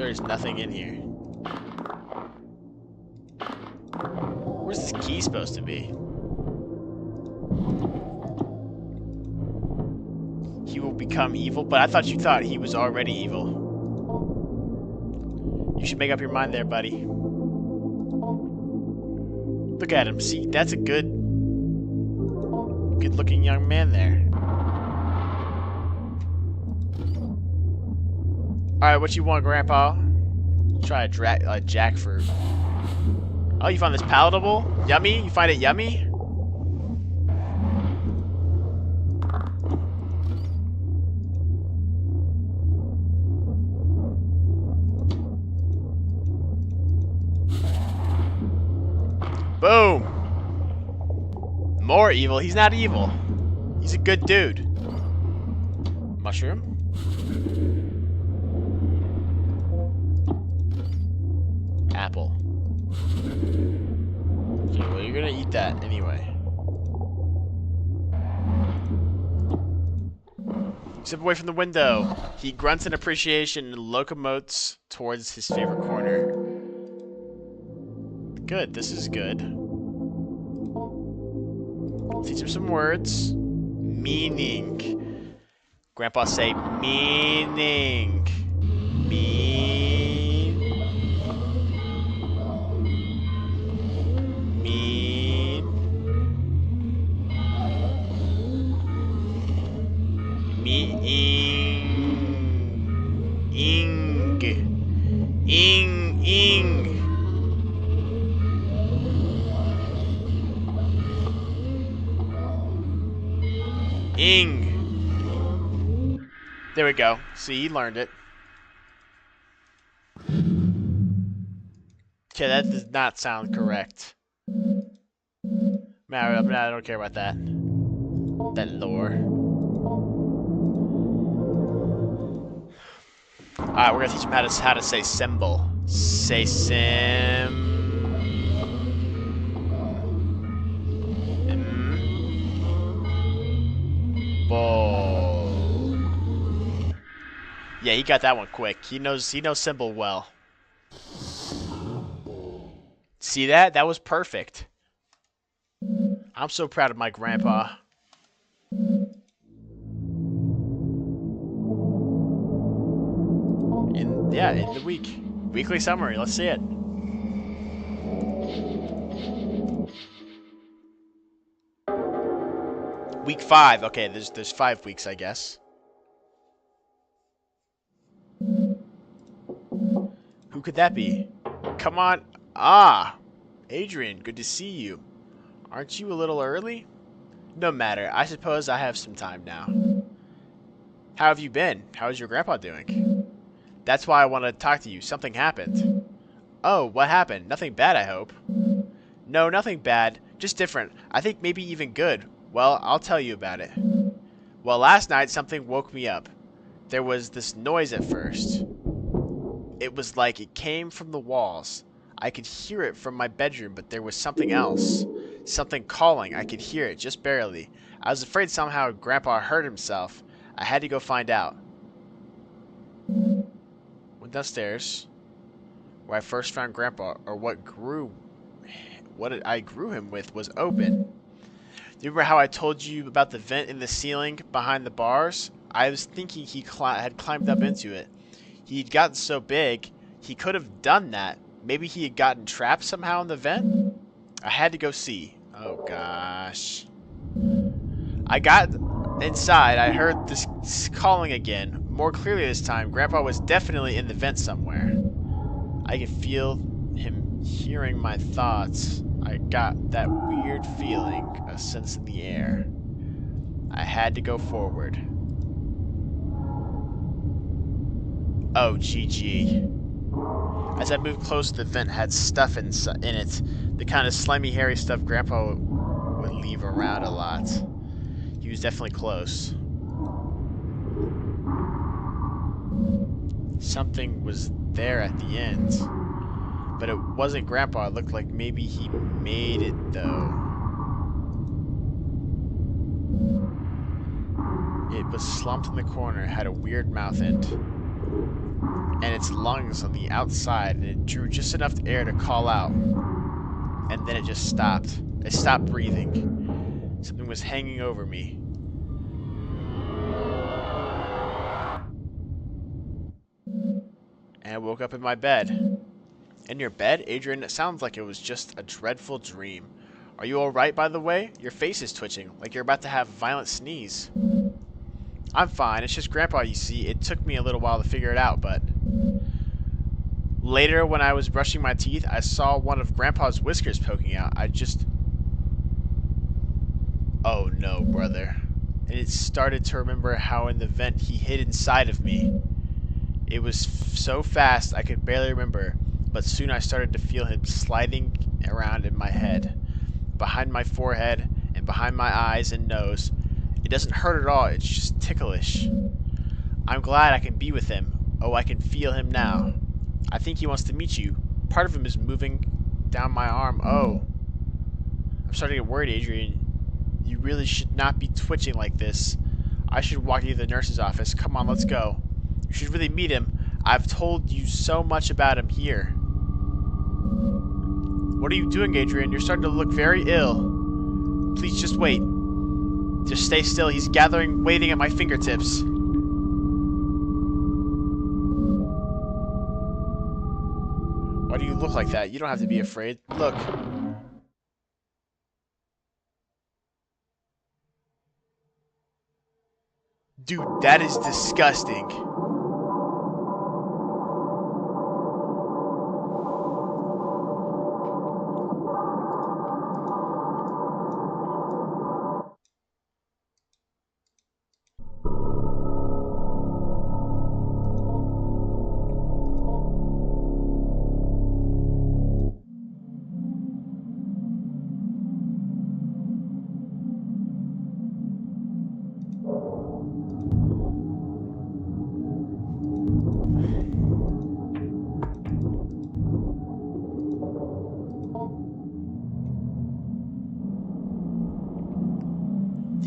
Speaker 1: there's nothing in here. Where's this key supposed to be? He will become evil, but I thought you thought he was already evil. You should make up your mind there, buddy. Look at him. See, that's a good-looking young man there. Alright, what you want, Grandpa? Try a jackfruit. Oh, you found this palatable? Yummy? You find it yummy? Boom! More evil? He's not evil. He's a good dude. Mushroom? Apple. Okay, well, you're gonna eat that anyway. Step away from the window. He grunts in appreciation and locomotes towards his favorite corner. Good, this is good. Teach him some words. Meaning. Grandpa, say meaning. Mean. Mean. Meing. Ing. Ing. Ing. There we go. See, he learned it. Okay, that does not sound correct. I don't care about that. That lore. Alright, we're gonna teach him how to say symbol. Say sim. Ball. Yeah, he got that one quick. He knows symbol well. See that? That was perfect. I'm so proud of my grandpa. In the week. Weekly summary. Let's see it. Week 5. Okay, there's 5 weeks, I guess. Who could that be? Come on. Ah, Adrian, good to see you. Aren't you a little early? No matter. I suppose I have some time now. How have you been? How is your grandpa doing? That's why I want to talk to you. Something happened. Oh, what happened? Nothing bad, I hope. No, nothing bad. Just different. I think maybe even good. Well, I'll tell you about it. Well, last night something woke me up. There was this noise at first. It was like it came from the walls. I could hear it from my bedroom, but there was something else. Something calling. I could hear it, just barely. I was afraid somehow Grandpa hurt himself. I had to go find out. Went downstairs, where I first found Grandpa, or what I grew him with was open. Do you remember how I told you about the vent in the ceiling behind the bars? I was thinking he had climbed up into it. He'd gotten so big, he could have done that. Maybe he had gotten trapped somehow in the vent? I had to go see. Oh, gosh. I got inside. I heard this calling again. More clearly this time. Grandpa was definitely in the vent somewhere. I could feel him hearing my thoughts. I got that weird feeling, a sense in the air. I had to go forward. Oh, GG. As I moved close, the vent had stuff in it. The kind of slimy, hairy stuff Grandpa would leave around a lot. He was definitely close. Something was there at the end. But it wasn't Grandpa. It looked like maybe he made it, though. It was slumped in the corner, had a weird mouth end. and its lungs on the outside, and it drew just enough air to call out, and then it just stopped. It stopped breathing. Something was hanging over me. And I woke up in my bed. In your bed, Adrian? It sounds like it was just a dreadful dream. Are you alright, by the way? Your face is twitching, like you're about to have a violent sneeze. I'm fine. It's just Grandpa, you see. It took me a little while to figure it out, but... Later, when I was brushing my teeth, I saw one of Grandpa's whiskers poking out. I just... Oh no, brother. And it started to remember how in the vent he hid inside of me. It was so fast I could barely remember, but soon I started to feel him sliding around in my head, behind my forehead, and behind my eyes and nose. It doesn't hurt at all, it's just ticklish. I'm glad I can be with him. Oh, I can feel him now. I think he wants to meet you. Part of him is moving down my arm. Oh. I'm starting to get worried, Adrian. You really should not be twitching like this. I should walk you to the nurse's office. Come on, let's go. You should really meet him. I've told you so much about him here. What are you doing, Adrian? You're starting to look very ill. Please just wait. Just stay still. He's gathering, waiting at my fingertips. Why do you look like that? You don't have to be afraid. Look. Dude, that is disgusting.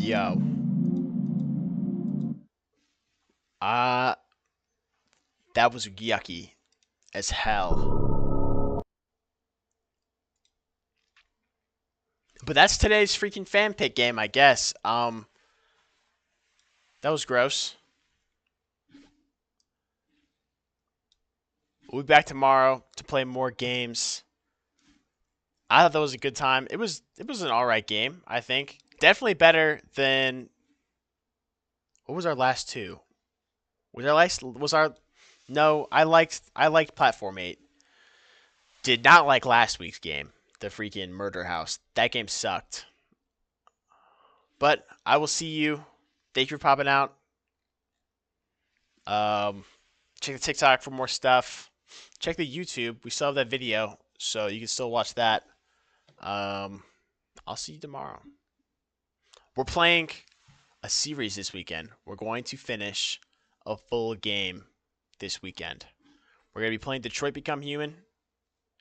Speaker 1: Yo. Uh, that was yucky as hell. But that's today's freaking fan pick game, I guess. That was gross. We'll be back tomorrow to play more games. I thought that was a good time. It was an alright game, I think. Definitely better than what was our last two? No, I liked Platform 8. Did not like last week's game, the freaking Murder House. That game sucked. But I will see you. Thank you for popping out. Check the TikTok for more stuff. Check the YouTube. We still have that video, so you can still watch that. I'll see you tomorrow. We're playing a series this weekend. We're going to finish a full game this weekend. We're going to be playing Detroit Become Human